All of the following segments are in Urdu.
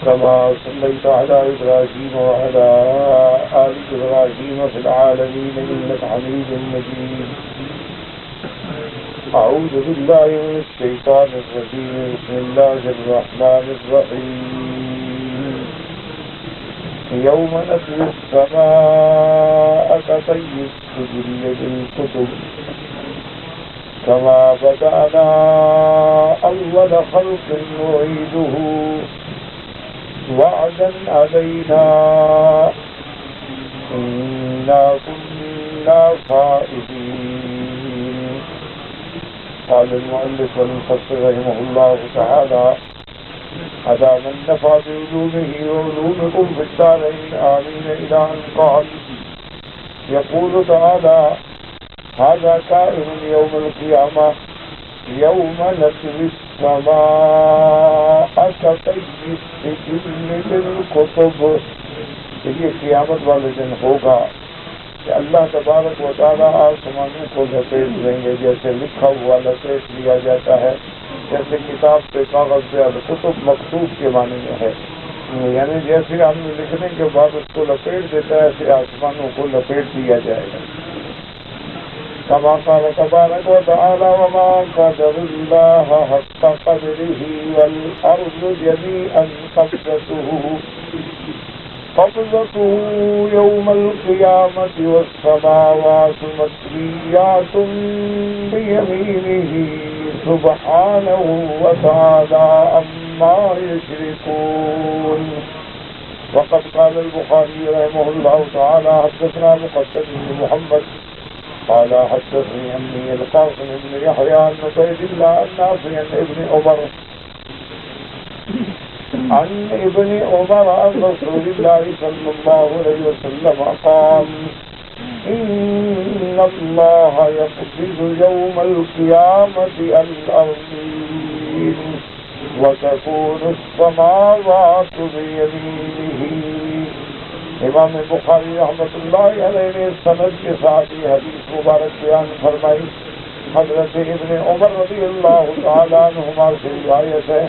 كما صليت على إبراهيم وعلى آل إبراهيم في العالمين إنك حميد مجيد. أعوذ بالله من الشيطان الرجيم. بسم الله الرحمن الرحيم. يوم نطوي السماء كطي السجل للكتب كما بدأنا أول خلق نعيده وعدا علينا إنا كنا فاعلين. قال المؤلف والمفسر رحمه الله تعالى: هذا من نفع بعلومه وعلومكم في الدارين آمين. إلى أن قال: يقول تعالى: هذا كائن يوم القيامة يوم نطوي السماء كطي السجل للكتب. یہ قیامت والے دن ہوگا کہ اللہ تبارک و تعالیٰ آسمانوں کو لپیٹ دیں گے جیسے لکھا ہوا لپیٹ لیا جاتا ہے، جیسے کتاب پہ کاغذ پہ الکتب مکتوب کے معنی میں ہے، یعنی جیسے آدمی لکھنے کے بعد اس کو لپیٹ دیتا ہے ایسے آسمانوں کو لپیٹ دیا جائے گا. كما قال تبارك وتعالى: وما قدر الله حق قدره والأرض جميعا قبضته يوم القيامة والسماوات مطويات بيمينه سبحانه وتعالى عما يشركون. وقد قال البخاري رحمه الله تعالى: حدثنا مقدم بن محمد قال حدثني عمي القاسم بن يحيى عن عبيد الله النافع عن ابن عمر عن رسول الله صلى الله عليه وسلم قال: إن الله يقبض يوم القيامة الأرضين وتكون السماوات بيمينه. امام بخاری رحمۃ اللہ علیہ نے سند کے ساتھ یہ حدیث مبارک بیان فرمائی. حضرت ابن عمر رضی اللہ تعالیٰ عنہما سے روایت ہے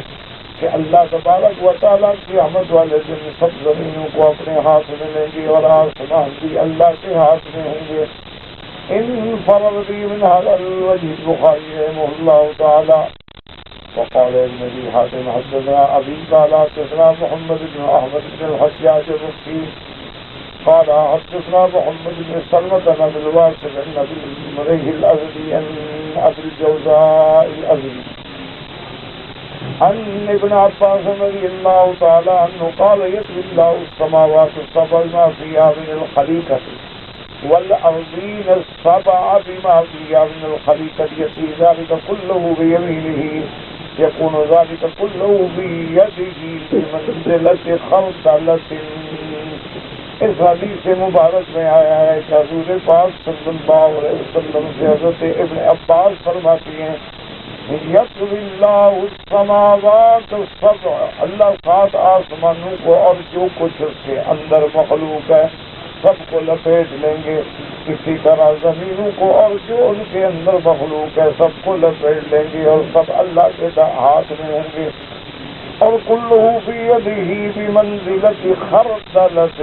کہ اللہ تبارک و تعالیٰ کی قیامت والے دن سب زمینوں کو اپنے ہاتھ میں لیں گے اور آسمان بھی اللہ کے ہاتھ میں ہوں گے. ان فرضی من هذا الوجه البخاری رحمہ اللہ تعالیٰ. وقال ابن ابي حاتم حدثنا ابي قال حدثنا محمد بن احمد بن الحجاج الرقي قال حدثنا محمد بن سلمة بن الواسط عن ابي مريح الازدي عن ابي الجوزاء الازدي عن ابن عباس رضي الله تعالى عنه قال: يطوي الله السماوات السبع بما فيها من الخليقة والأرضين السبع بما فيها من الخليقة يأتي ذلك كله بيمينه يكون ذلك كله بيده بمنزلة خردلة. اس حدیث مبارک میں آیا ہے کہ حضور پاک صلی اللہ علیہ وسلم سے حضرت ابن عباس فرماتی ہیں: یطوی اللہ السماوات السبع، اللہ 7 آسمانوں کو اور جو کچھ اس کے اندر مخلوق ہے سب کو لپیٹ لیں گے. اسی طرح زمینوں کو اور جو ان کے اندر مخلوق ہے سب کو لپیٹ لیں گے اور سب اللہ کے ہاتھ میں ہوں گے. اور کلہ بیدہ بمنزلۃ خردلۃ،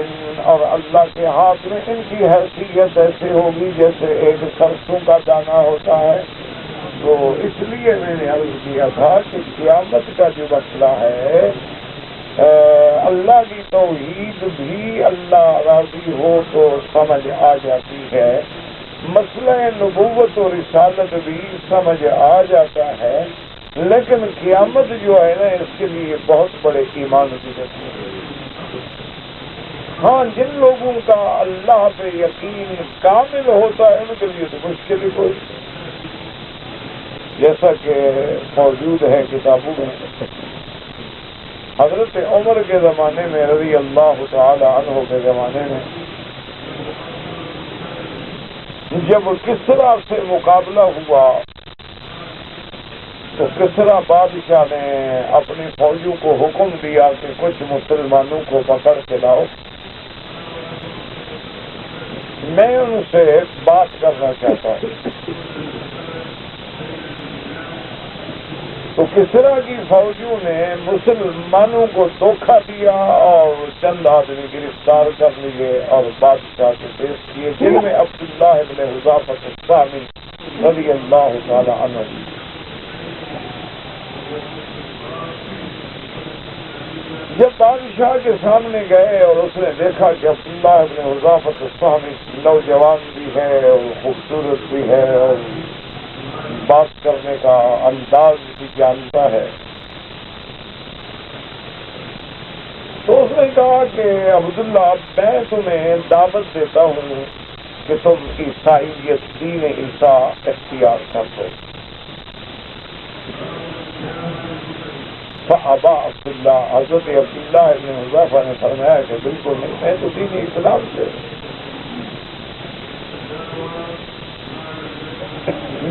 اور اللہ کے ہاتھ میں ان کی حیثیت ایسے ہوگی جیسے ایک سرسوں کا دانہ ہوتا ہے. تو اس لیے میں نے عرض کیا تھا کہ قیامت کا جو مسئلہ ہے اللہ کی توحید بھی اللہ راضی ہو تو سمجھ آ جاتی ہے، مسئلہ نبوت و رسالت بھی سمجھ آ جاتا ہے، لیکن قیامت جو ہے نا اس کے لیے بہت بڑے ایمان کی ضرورت ہے. ہاں، جن لوگوں کا اللہ پہ یقین کامل ہوتا ہے ان کے لیے تو مشکل ہی کوئی، جیسا کہ موجود ہے کتابوں میں. حضرت عمر کے زمانے میں رضی اللہ تعالی عنہ کے زمانے میں جب کسرا سے مقابلہ ہوا تو کسرا بادشاہ نے اپنی فوجوں کو حکم دیا کہ کچھ مسلمانوں کو پکڑ کے لاؤ، میں ان سے بات کرنا چاہتا ہوں. تو کسرا کی فوجوں نے مسلمانوں کو دھوکہ دیا اور چند آدمی گرفتار کر لیے اور بادشاہ کو پیش کیے، جن میں عبداللہ ابن حذافہ السہمی رضی اللہ تعالی عنہ۔ جب بادشاہ کے سامنے گئے اور اس نے دیکھا کہ عبداللہ ابن حذافہ السہمی نوجوان بھی ہے اور خوبصورت بھی ہے اور بات کرنے کا انداز بھی جانتا ہے، تو اس نے کہا کہ عبداللہ میں تمہیں دعوت دیتا ہوں کہ تم عیسائیت دین عیسیٰ اختیار کر دو۔ فابا عبداللہ، حضرت عبداللہ ابن حذافہ نے فرمایا کہ بالکل نہیں، میں تو دین اسلام سے،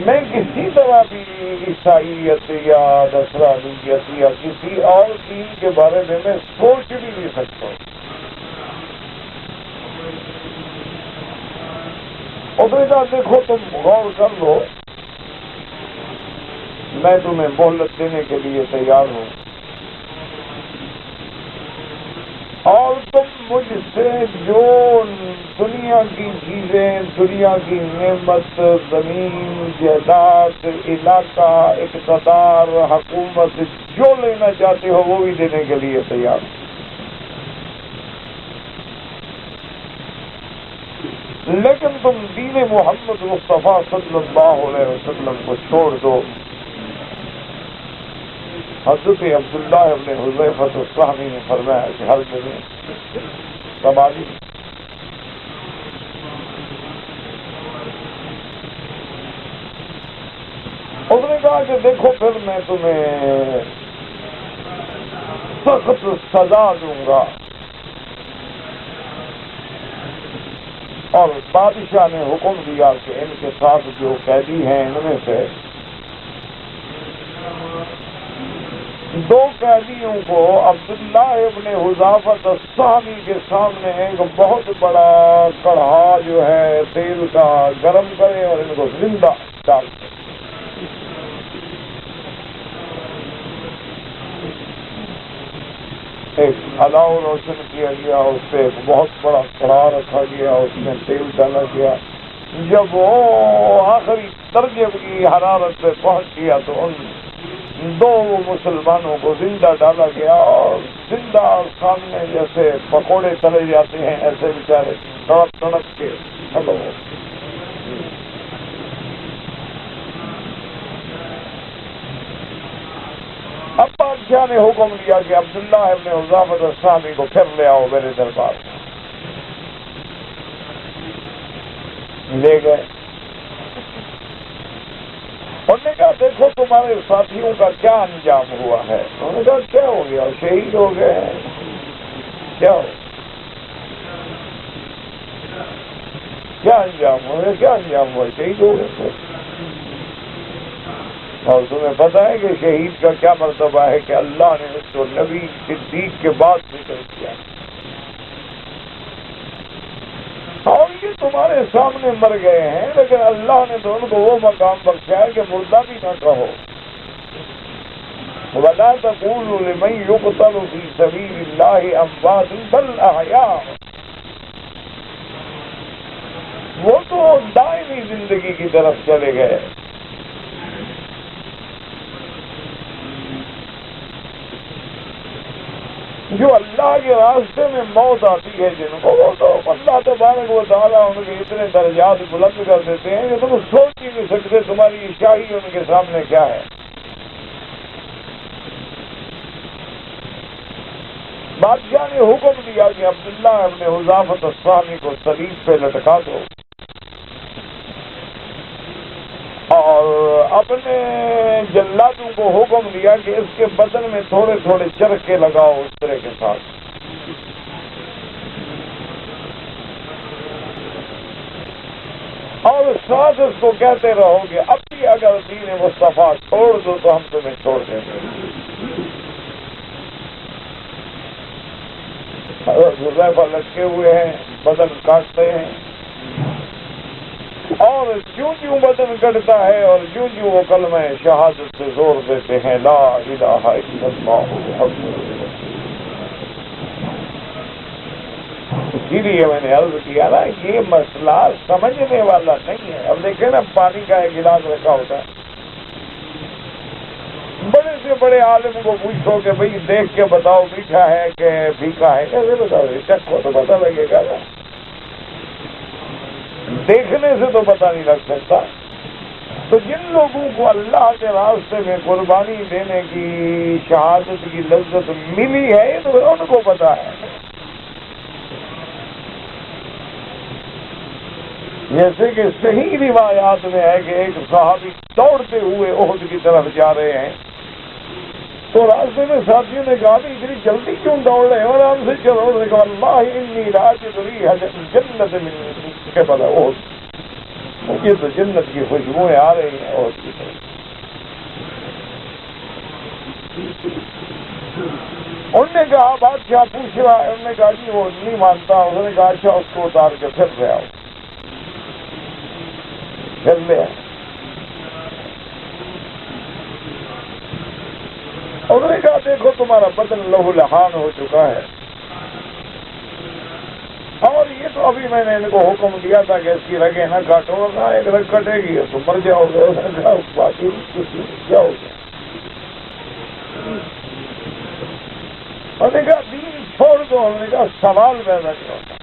میں کسی طرح بھی عیسائیت یا نصرانیت یا کسی اور دین کے بارے میں سوچ بھی نہیں سکتا ہوں۔ اور بیٹا دیکھو تم غور کر لو، میں تمہیں مہلت دینے کے لیے تیار ہوں، اور تم مجھ سے جو دنیا کی چیزیں، دنیا کی نعمت، زمین، جائیداد، علاقہ، اقتدار، حکومت جو لینا چاہتے ہو وہ بھی دینے کے لیے تیار ہوں، لیکن تم دین محمد مصطفیٰ صلی اللہ علیہ وسلم کو چھوڑ دو۔ حضرت عبداللہ ابن حذیفہ السہمی نے فرمایا کہ ہر جگہ تباہی، اس نے کہا کہ دیکھو پھر میں تمہیں سخت سزا دوں گا، اور بادشاہ نے حکم دیا کہ ان کے ساتھ جو قیدی ہیں ان میں سے دو قیدیوں کو عبداللہ ابن حذافہ السہمی کے سامنے ایک بہت بڑا کڑھا جو ہے تیل کا گرم کرے اور ان کو زندہ ڈال دے۔ ایک الاؤ روشن کیا گیا، اس پہ ایک بہت بڑا کڑھا رکھا گیا، اس میں تیل ڈالا گیا، جب وہ آخری درجے کی حرارت پہ پہنچ گیا تو ان دو مسلمانوں کو زندہ ڈالا گیا، اور زندہ سامنے جیسے پکوڑے تلے جاتے ہیں ایسے بیچارے تڑپ تڑپ کے ختم ہو۔ اب بادشاہ نے حکم دیا کہ عبداللہ ابن حذافہ السہمی کو پھر لے آؤ میرے دربار میں۔ لے گئے، انہوں نے کہا دیکھو تمہارے ساتھیوں کا کیا انجام ہوا ہے؟ انہوں نے کہا کیا ہو گیا؟ شہید ہو گئے ہیں۔ کیا ہو کیا انجام ہوا؟ کیا انجام ہوا؟ شہید ہو گئے تھے۔ اور تمہیں پتہ ہے کہ شہید کا کیا مرتبہ ہے کہ اللہ نے اس کو نبی صدیق کے بعد ذکر کیا، اور یہ تمہارے سامنے مر گئے ہیں، لیکن اللہ نے تو ان کو وہ مقام بخشا ہے کہ مردہ بھی نہ کہو۔ وَلَا تَقُولُوا لِمَن يُقْتَلُ فِي سَبِيلِ اللَّهِ أَمْوَاتٌ بَلْ أَحْيَاءٌ، وہ تو دائمی زندگی کی طرف چلے گئے۔ جو اللہ کے راستے میں موت آتی ہے جن کو، وہ تو اللہ تبارک و تعالیٰ ان کے اتنے درجات بلند کر دیتے ہیں کہ تم سوچ ہی نہیں سکتے تمہاری شاہی ان کے سامنے کیا ہے۔ بادشاہ نے حکم دیا کہ عبداللہ ابن حذافہ السہمی کو صلیب پہ لٹکا دو، اور اپنے جلادوں کو حکم دیا کہ اس کے بدن میں تھوڑے تھوڑے چرکے لگاؤ اس طرح کے ساتھ، اور ساتھ اس کو کہتے رہو کہ اب بھی اگر دین مصطفیٰ چھوڑ دو تو ہم تمہیں چھوڑ دیں گے۔ حضرت حذیفہ لٹکے ہوئے ہیں، بدن کاٹتے ہیں، اور جوں بدن کٹتا ہے اور جوں وہ کلمہ شہادت سے زور دیتے ہیں لا الہ الا اللہ محمد رسول اللہ۔ اسی لیے میں نے عرض کیا نا یہ مسئلہ سمجھنے والا نہیں ہے۔ اب دیکھیں نا پانی کا ایک گلاس رکھا ہوتا ہے، بڑے سے بڑے عالم کو پوچھو کہ بھئی دیکھ کے بتاؤ میٹھا ہے کہ پھیکا ہے، کیسے بتاؤ؟ چکھو تو پتہ لگے گا نا، دیکھنے سے تو پتہ نہیں لگ سکتا۔ تو جن لوگوں کو اللہ کے راستے میں قربانی دینے کی شہادت کی لذت ملی ہے تو ان کو پتہ ہے۔ جیسے کہ صحیح روایات میں ہے کہ ایک صحابی دوڑتے ہوئے احد کی طرف جا رہے ہیں، تو راستے میں ساتھیوں نے کہا کہ اتنی جلدی کیوں دوڑ رہے ہیں، آرام سے چلو۔ انہوں نے کہا اللہ انی راجد ریح جنت من قبل احد، مجھے تو جنت کی خوشبوئیں آ رہی ہیں احد کی طرف۔ انہوں نے کہا بادشاہ پوچھ رہا ہے، انہوں نے کہا جی وہ نہیں مانتا۔ انہوں نے کہا اچھا اس کو اتار کے پھر لے آؤ، پھر لے آؤ۔ انہوں نے کہا دیکھو تمہارا بدن لہو لہان ہو چکا ہے، اور یہ تو ابھی میں نے ان کو حکم دیا تھا کہ اس کی رگیں نہ کاٹو، نہ ایک رگ کٹے گی تو مر جاؤ گے۔ باقی کیا ہو گیا؟ انہوں نے کہا دین چھوڑ دو۔ انہوں نے کہا سوال پیدا نہیں ہوتا۔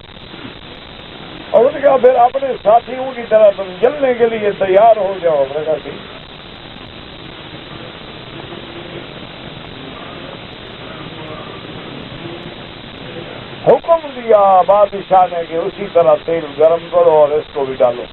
اور انہوں نے کہا پھر اپنے ساتھیوں کی طرح تم جلنے کے لیے تیار ہو جاؤ۔ میں نے کہا ٹھیک۔ حکم دیا بادشاہ نے کہ اسی طرح تیل گرم کرو اور اس کو بھی ڈالو۔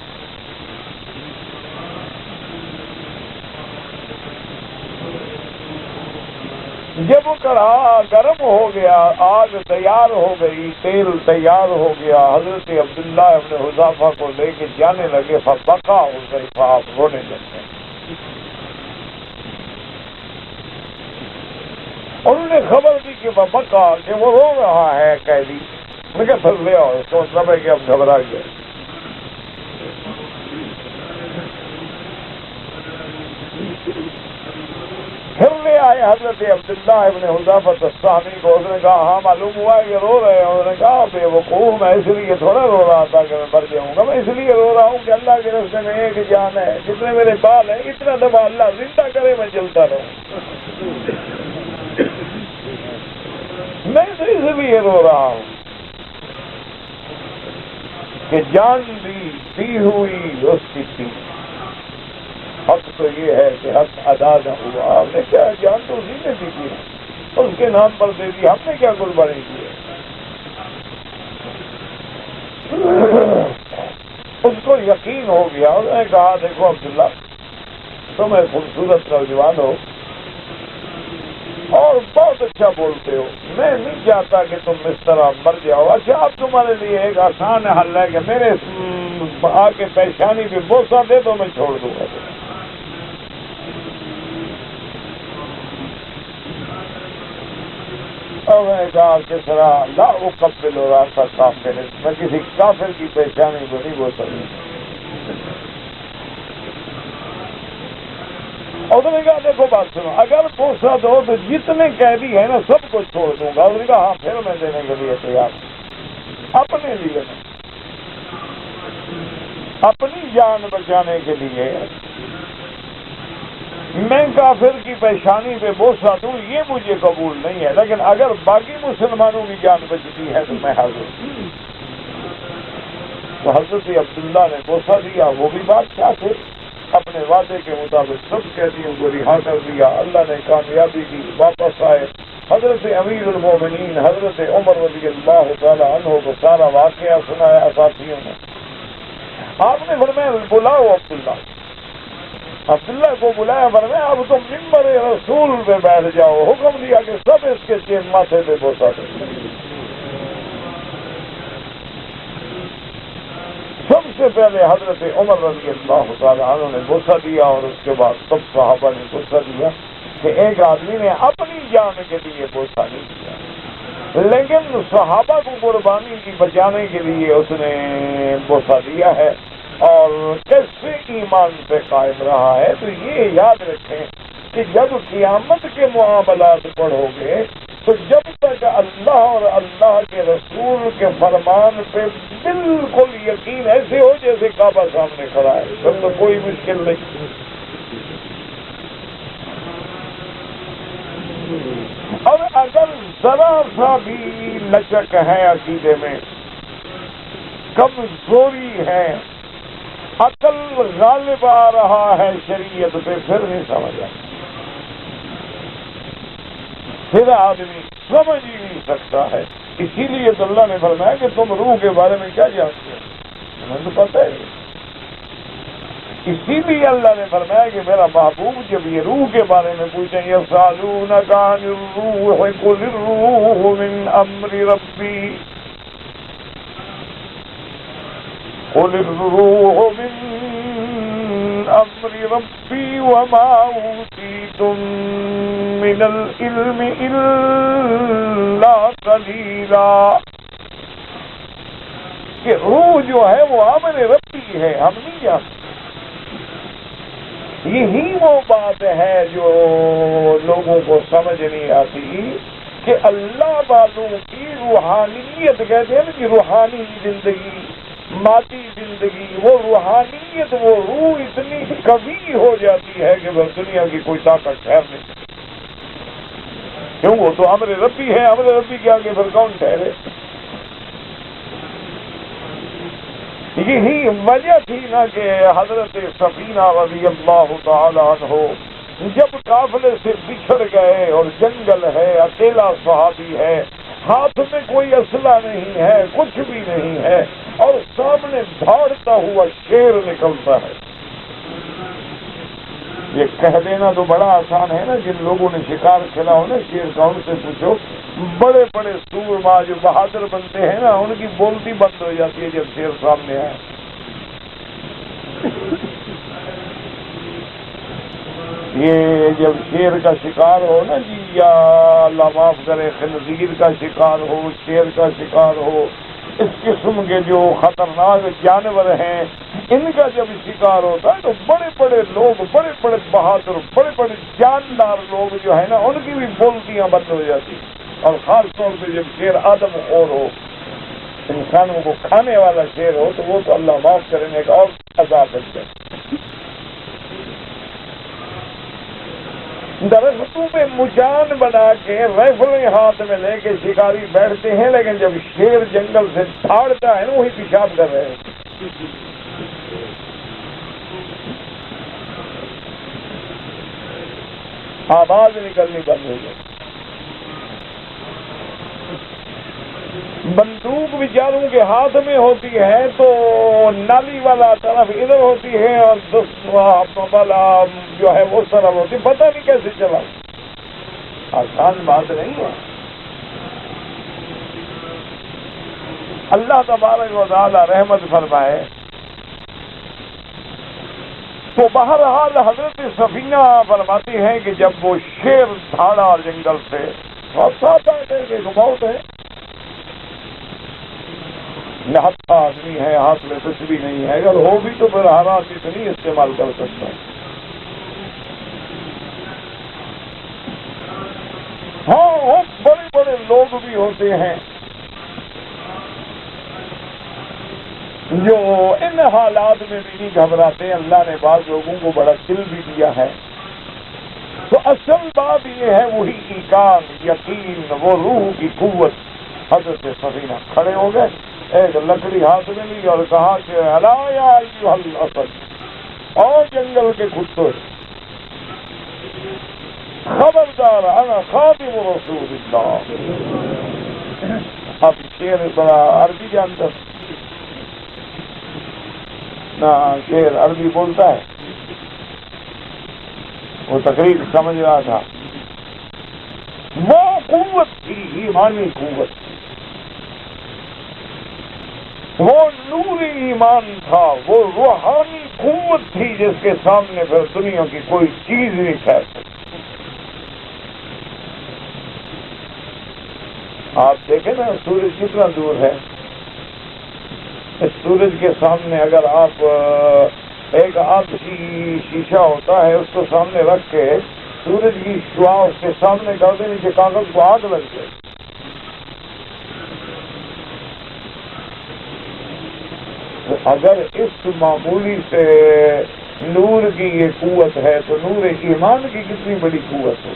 جب وہ کڑھا گرم ہو گیا، آگ تیار ہو گئی، تیل تیار ہو گیا، حضرت عبداللہ ابن حذافہ کو لے کے جانے لگے، فبکا حذیفہ، آپ رونے لگے۔ انہوں نے خبر دی کہ بکا کہ وہ رو رہا ہے قیدی۔ میں کہا پھر لے آؤ، اس کو مطلب ہے کہ اب گھبرا گئے۔ پھر لے آئے حضرت عبداللہ ابن حذافہ الصحابی کو۔ اس نے کہا ہاں معلوم ہوا ہے کہ رو رہے ہیں۔ انہوں نے کہا بے وقوف، میں اس لیے تھوڑا رو رہا تھا کہ میں مر جاؤں گا، میں اس لیے رو رہا ہوں کہ اللہ کے راستے میں ایک جان ہے، جتنے میرے بال ہیں اتنا دفعہ اللہ زندہ کرے میں چلتا رہوں۔ میں تو اس لیے رو رہا ہوں کہ جان دی ہوئی اس کی تھی، حق تو یہ ہے کہ حق ادا نہ ہوا۔ ہم نے کیا جان تو اسی نے دی تھی، اس کے نام پر دے دی، ہم نے کیا قربانی کی ہے؟ اس کو یقین ہو گیا۔ اس نے کہا دیکھو عبداللہ تم ایک خوبصورت نوجوان ہو اور بہت اچھا بولتے ہو، میں نہیں چاہتا کہ تم اس طرح مر جاؤ۔ اچھا اب تمہارے لیے ایک آسان حل ہے کہ میرے آ کے پیشانی پہ بوسہ دے دو، میں چھوڑ دوں گا۔ اور میں نے کہا کہ سرا لا اقبل راس کافر، میں کسی کافر کی پیشانی کو نہیں بوسہ دوں۔ اور انہوں نے کہا دیکھو بات سنو، اگر بوسہ دو تو جتنے قیدی ہیں نا سب کو چھوڑ دوں گا۔ انہوں نے کہا ہاں پھر میں دینے کے لیے تیار ہوں، اپنے لیے نہیں، اپنی جان بچانے کے لیے میں کافر کی پیشانی پہ بوسہ دوں یہ مجھے قبول نہیں ہے، لیکن اگر باقی مسلمانوں کی جان بچتی ہے تو میں حاضر ہوں۔ تو حضرت عبداللہ نے بوسہ دیا، وہ بھی بادشاہ تھے، اپنے وعدے کے مطابق سب قیدیوں کو رہا کر دیا۔ اللہ نے کامیابی کی، واپس آئے۔ حضرت امیر المومنین حضرت عمر رضی اللہ تعالی عنہ کو سارا واقعہ سنایا ساتھیوں نے۔ آپ نے فرمایا بلاؤ عبداللہ کو بلایا، فرمایا اب تم ممبر رسول پہ بیٹھ جاؤ۔ حکم دیا کہ سب اس کے ماتھے پہ بوسہ دیں۔ سب سے پہلے حضرت عمر رضی اللہ تعالی عنہ نے بوسہ دیا، اور اس کے بعد سب صحابہ نے بوسہ دیا کہ ایک آدمی نے اپنی جان کے لیے بوسہ نہیں دیا، لیکن صحابہ کو قربانی کی بچانے کے لیے اس نے بوسہ دیا ہے۔ اور کیسے ایمان پہ قائم رہا ہے، تو یہ یاد رکھیں کہ جب قیامت کے معاملات پڑھو گے تو جب تک اللہ اور اللہ کے رسول کے فرمان پہ بالکل یقین ایسے ہو جیسے کعبہ سامنے کھڑا ہے، تب تو کوئی مشکل نہیں۔ اور اگر ذرا سا بھی لچک ہے عقیدے میں، کمزوری ہے، عقل غالب آ رہا ہے شریعت پہ، پھر نہیں سمجھا، پھر آدمی سمجھ ہی نہیں سکتا ہے۔ اسی لیے تو اللہ نے فرمایا کہ تم روح کے بارے میں کیا جانتے ہو، ہمیں تو پتہ ہے۔ اسی لیے اللہ نے فرمایا کہ میرا محبوب جب یہ روح کے بارے میں پوچھیں یسألونک عن الروح قل الروح من امر ربی، قل الروح من امر ربی وما اوتیتم من العلم الا قلیلا، کہ روح جو ہے وہ امر ربی ہے، ہم نہیں جانتے۔ یہی وہ بات ہے جو لوگوں کو سمجھ نہیں آتی کہ اللہ والوں کی روحانیت، کہتے ہیں نا کہ روحانی زندگی، مادی زندگی، وہ روحانیت، وہ روح اتنی کبھی ہو جاتی ہے کہ بس دنیا کی کوئی طاقت ٹھہر نہیں، کیوں؟ وہ تو امر ربی ہے، امر ربی کے آگے پھر کون ٹھہرے؟ یہی وجہ تھی نا کہ حضرت سفینہ رضی اللہ تعالی عنہ جب قافلے سے بچھڑ گئے اور جنگل ہے، اکیلا صحابی ہے، ہاتھ میں کوئی اسلحہ نہیں ہے، کچھ بھی نہیں ہے، اور سامنے دھاڑتا ہوا شیر نکلتا ہے۔ یہ کہہ دینا تو بڑا آسان ہے نا، جن لوگوں نے شکار کھیلا ہو نا شیر کا، ان سے پوچھو، بڑے بڑے سورما جو بہادر بنتے ہیں نا، ان کی بولتی بند ہو جاتی ہے جب شیر سامنے آئے۔ یہ جب شیر کا شکار ہو نا جی، یا اللہ معاف کرے خنزیر کا شکار ہو، شیر کا شکار ہو، اس قسم کے جو خطرناک جانور ہیں، ان کا جب شکار ہوتا ہے تو بڑے بڑے لوگ، بڑے بڑے بہادر، بڑے بڑے جاندار لوگ جو ہے نا، ان کی بھی بولتیاں بند ہو جاتی ہیں۔ اور خاص طور پہ جب شیر آدم خور ہو، انسانوں کو کھانے والا شیر ہو، تو وہ تو اللہ معاف کرنے کا اور عذاب ہے۔ درختوں پہ مجان بنا کے رائفلیں ہاتھ میں لے کے شکاری بیٹھتے ہیں، لیکن جب شیر جنگل سے دھاڑتا ہے نا، وہی پیشاب کر رہے ہیں۔ آواز نکلنی بند ہو گئی۔ بندوق بیچاروں کے ہاتھ میں ہوتی ہے تو نالی والا طرف ادھر ہوتی ہے اور والا جو ہے وہ طرف ہوتی ہے، پتہ نہیں کیسے چلا۔ آسان بات نہیں ہے۔ اللہ تبارک و تعالی رحمت فرمائے۔ تو بہرحال حضرت سفینہ فرماتی ہیں کہ جب وہ شیر دھاڑا جنگل سے، اور ساتھ آتے کہ بہت ہے، نہتا آدمی ہے، ہاتھ میں کچھ بھی نہیں ہے، اگر ہو بھی تو پھر حالات اتنی استعمال کر سکتا ہے۔ ہاں بڑے بڑے لوگ بھی ہوتے ہیں جو ان حالات میں بھی نہیں گھبراتے، اللہ نے بعض لوگوں کو بڑا دل بھی دیا ہے۔ تو اصل بات یہ ہے وہی ایمان، یقین، وہ روح کی قوت۔ حضرت سفینہ کھڑے ہو گئے، ایک لکڑی ہاتھ میں لی اور کہا کہ الا یا ایھا الاسد، اور جنگل کے کتوں، خبردار، انا خادم رسول اللہ۔ اب شیر بڑا عربی جانتا نہ، شیر عربی بولتا ہے، وہ تقریر سمجھ رہا تھا۔ وہ قوت تھی، ایمانی قوت، وہ نور ایمان تھا، وہ روحانی قوت تھی جس کے سامنے پھر دنیا کی کوئی چیز نہیں ٹھہر سکتی۔ آپ دیکھیں نا سورج کتنا دور ہے، اس سورج کے سامنے اگر آپ ایک آتشی شیشہ ہوتا ہے اس کو سامنے رکھ کے سورج کی شعاع اس کے سامنے کر دیں نیچے کاغذ کو آگ لگ جائے. اگر اس معمولی سے نور کی یہ قوت ہے تو نور ایمان کی کتنی بڑی قوت ہے.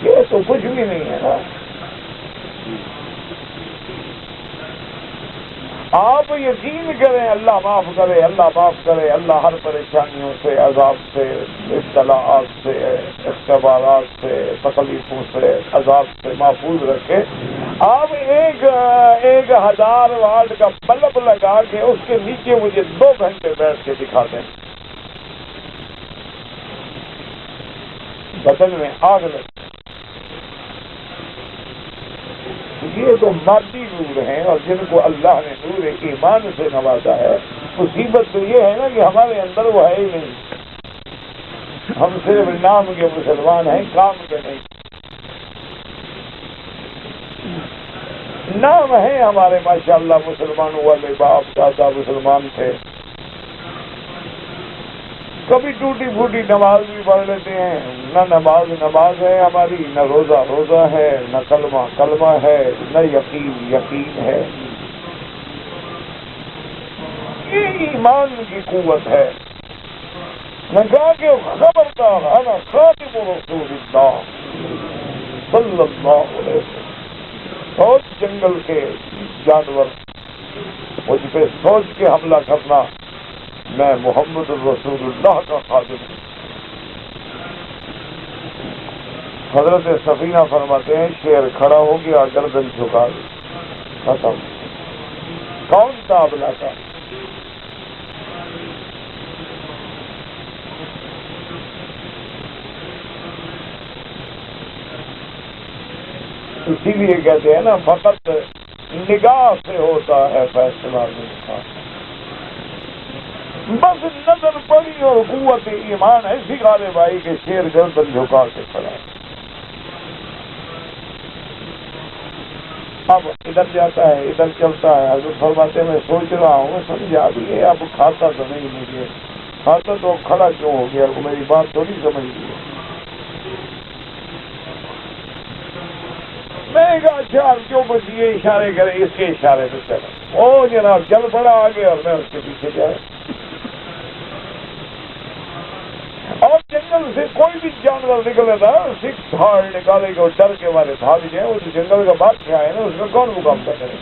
یہ تو کچھ بھی نہیں ہے نا. آپ یقین کریں اللہ معاف کرے، اللہ معاف کرے، اللہ ہر پریشانیوں سے، عذاب سے، ابتلاءات سے، اختبارات سے، تکلیفوں سے، عذاب سے محفوظ رکھے. آپ ایک 1000 واٹ کا بلب لگا کے اس کے نیچے مجھے 2 گھنٹے بیٹھ کے دکھا دیں، بدن میں آگ لگ. یہ تو مادی نور ہیں، اور جن کو اللہ نے نور ایمان سے نوازا ہے مصیبت تو یہ ہے نا کہ ہمارے اندر وہ ہے ہی نہیں. ہم صرف نام کے مسلمان ہیں، کام کے نہیں. نام ہے ہمارے ماشاءاللہ مسلمانوں والے، باپ دادا مسلمان تھے، کبھی ٹوٹی پھوٹی نماز بھی پڑھ لیتے ہیں. نہ نماز ہے ہماری، نہ روزہ ہے، نہ کلمہ ہے، نہ یقین ہے. یہ ایمان کی قوت ہے. نہ کہا کہ خبردار انا خاتم رسول اللہ صلی اللہ علیہ وسلم. سوچ جنگل کے جانور مجھ پہ سوچ کے حملہ کرنا، میں محمد الرسول اللہ کا خادم ہوں. حضرت سفینہ فرماتے ہیں شیر کھڑا ہو گیا، گردن جھکا دی، ختم. کون تھا ابلا کا؟ اسی لیے کہتے ہیں نا فقط نگاہ سے ہوتا ہے فیصلہ نہیں. بس نظر پڑی اور قوت ایمان ایسی غالب آئی کہ شیر گردن جھکا کے کھڑا. اب ادھر جاتا ہے، ادھر چلتا ہے. حضرت فرماتے میں سوچ رہا ہوں سمجھا بھی ہے، اب کھاتا تو نہیں مجھے، کھاتا تو کھڑا کیوں ہو گیا؟ میری بات تھوڑی سمجھ گئی. میں کہا اچھا آپ کیوں بس یہ اشارے کریں، اس کے اشارے پہ چلا. او جناب چل پڑا آگے اور میں اس کے پیچھے جایا. اور جنگل سے کوئی بھی جانور نکلے تھا 6 ہارڈ نکالے گا، ڈر کے والے بھاگ جائیں. وہ جو جنگل کا بادشاہ ہے نا، اس میں کون مقابلہ کرے؟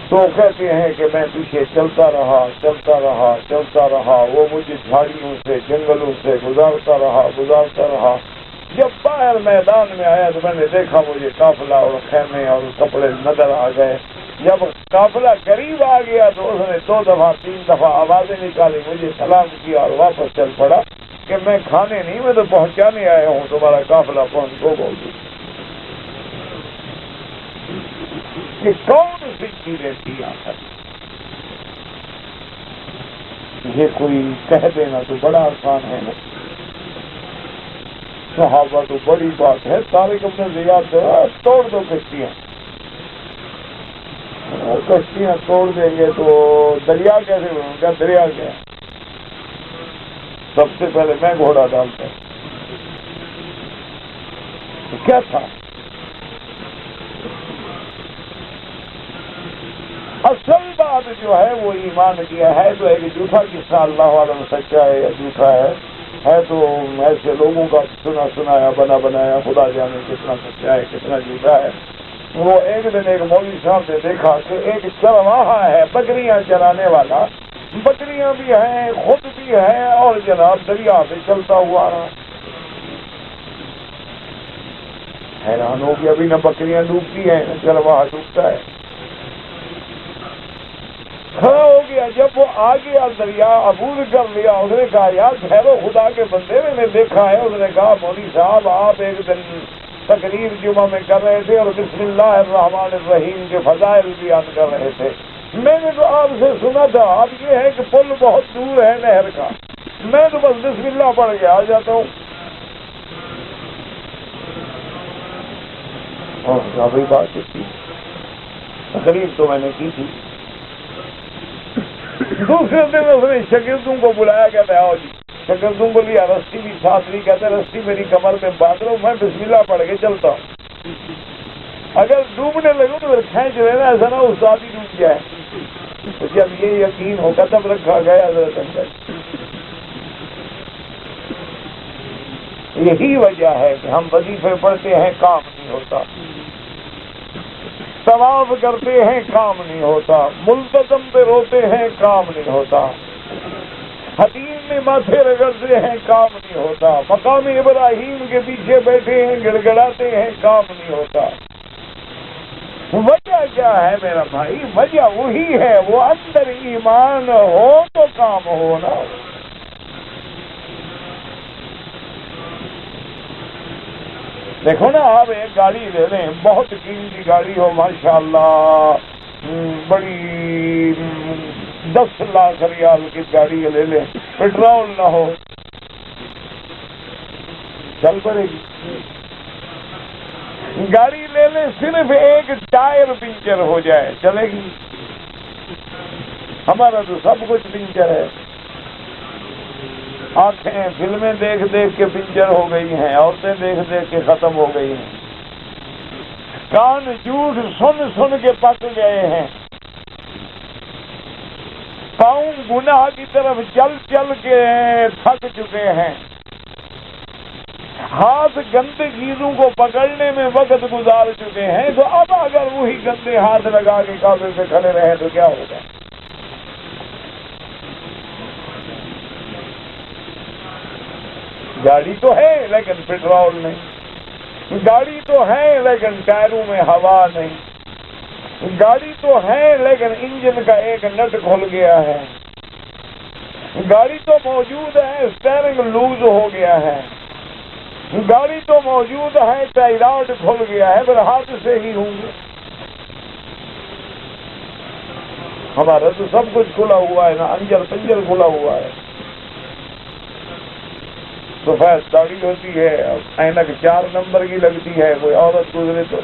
تو کہتے ہیں کہ میں پیچھے چلتا رہا. وہ مجھے جھاڑیوں سے، جنگلوں سے گزارتا رہا. جب باہر میدان میں آیا تو میں نے دیکھا مجھے قافلہ اور خیمے اور کپڑے نظر آ گئے. جب قافلہ قریب آ گیا تو اس نے 2 دفعہ 3 دفعہ آوازیں نکالی، مجھے سلام کیا اور واپس چل پڑا کہ میں کھانے نہیں، میں تو پہنچانے آیا ہوں، تمہارا قافلہ پہنچ گو بول دی. کہ کون سی چیزیں تھی آخر؟ یہ کوئی کہہ دینا تو بڑا آسان ہے نا. صحابہ تو بڑی بات ہے. طارق اپنے زیاد توڑ دو کشتیاں توڑ دیں گے تو دریا کیسے بنوں گا؟ دریا کیا؟ سب سے پہلے میں گھوڑا ڈالتا. کیا تھا اصل بات جو ہے وہ ایمان کیا ہے. تو ایک جھوٹا قصہ اللہ عالم سچا ہے یا جھوٹا ہے تو ایسے لوگوں کا سنایا بنایا خدا جانے کتنا سچا ہے کتنا جھوٹا ہے. وہ ایک دن ایک مولوی صاحب نے دیکھا کہ ایک چرواہا ہے بکریاں چرانے والا، بکریاں بھی ہیں خود بھی ہے اور جناب دریا سے چلتا ہوا رہا. حیران ہو گیا، ابھی نہ بکریاں ڈوبتی ہیں نہ چرواہا ڈوبتا ہے. کھڑا ہو گیا. جب وہ آ گیا دریا عبور کر لیا، اس نے کہا یار ٹھہرو خدا کے بندے، میں نے دیکھا ہے. اس نے کہا مولوی صاحب آپ ایک دن تقریر جمعہ میں کر رہے تھے اور بسم اللہ الرحمن الرحیم کے فضائل بیان کر رہے تھے. میں نے تو آپ سے سنا تھا. اب یہ ہے کہ پل بہت دور ہے نہر کا، میں تو بس بسم اللہ پڑھ کے آ جاتا ہوں. اور بھائی بات تھی تقریب تو میں نے کی تھی. دوسرے دن اس نے شاگردوں کو بلایا، کہتا ہے آؤ جی. شاگردوں کو لیا، رسی بھی ساتھ لی، کہتے رسی میری کمر میں باندھ رہا ہوں، میں بسم اللہ پڑھ کے چلتا ہوں. اگر ڈوبنے لگوں تو پھر کھینچ لینا، ایسا نہ استاد ہی ڈوب جائے. تو جب یہ یقین ہوگا تب رکھا گیا حضرت اندر. یہی وجہ ہے کہ ہم وظیفے پڑھتے ہیں کام نہیں ہوتا، طواف کرتے ہیں کام نہیں ہوتا، ملتزم پہ روتے ہیں کام نہیں ہوتا، حتیم میں ماتھے رگڑتے ہیں کام نہیں ہوتا، مقام ابراہیم کے پیچھے بیٹھے ہیں گڑ گڑاتے ہیں کام نہیں ہوتا. وجہ کیا ہے میرا بھائی؟ وجہ وہی ہے، وہ اندر ایمان ہو تو کام ہو نا. دیکھو نا، آپ ایک گاڑی لے لیں، بہت قیمتی گاڑی ہو ماشاءاللہ، بڑی 10 لاکھ ریال کی گاڑی لے لیں، پیٹرول نہ ہو، چل پڑے گی. گاڑی لے لیں، صرف ایک ٹائر پنچر ہو جائے، چلے گی؟ ہمارا تو سب کچھ پنچر ہے. آنکھیں فلمیں دیکھ دیکھ کے پنچر ہو گئی ہیں، عورتیں دیکھ دیکھ کے ختم ہو گئی ہیں، کان جھوٹ سن سن کے پک گئے ہیں، پاؤں گناہ کی طرف چل چل کے تھک چکے ہیں، ہاتھ گندے چیزوں کو پکڑنے میں وقت گزار چکے ہیں. تو اب اگر وہی گندے ہاتھ لگا کے کعبے سے کھڑے رہے تو کیا ہوگا؟ گاڑی تو ہے لیکن پیٹرول نہیں، گاڑی تو ہے لیکن ٹائروں میں ہوا نہیں، گاڑی تو ہے لیکن انجن کا ایک نٹ کھل گیا ہے، گاڑی تو موجود ہے اسٹیئرنگ لوز ہو گیا ہے، گاڑی تو موجود ہے ٹائراڈ کھل گیا ہے، پر حادثے ہی ہوں گے. ہمارا تو سب کچھ کھلا ہوا ہے نا، انجر پنجر کھلا ہوا ہے. سفید داڑھی ہوتی ہے، اینک 4 نمبر کی لگتی ہے، کوئی عورت گزرے تو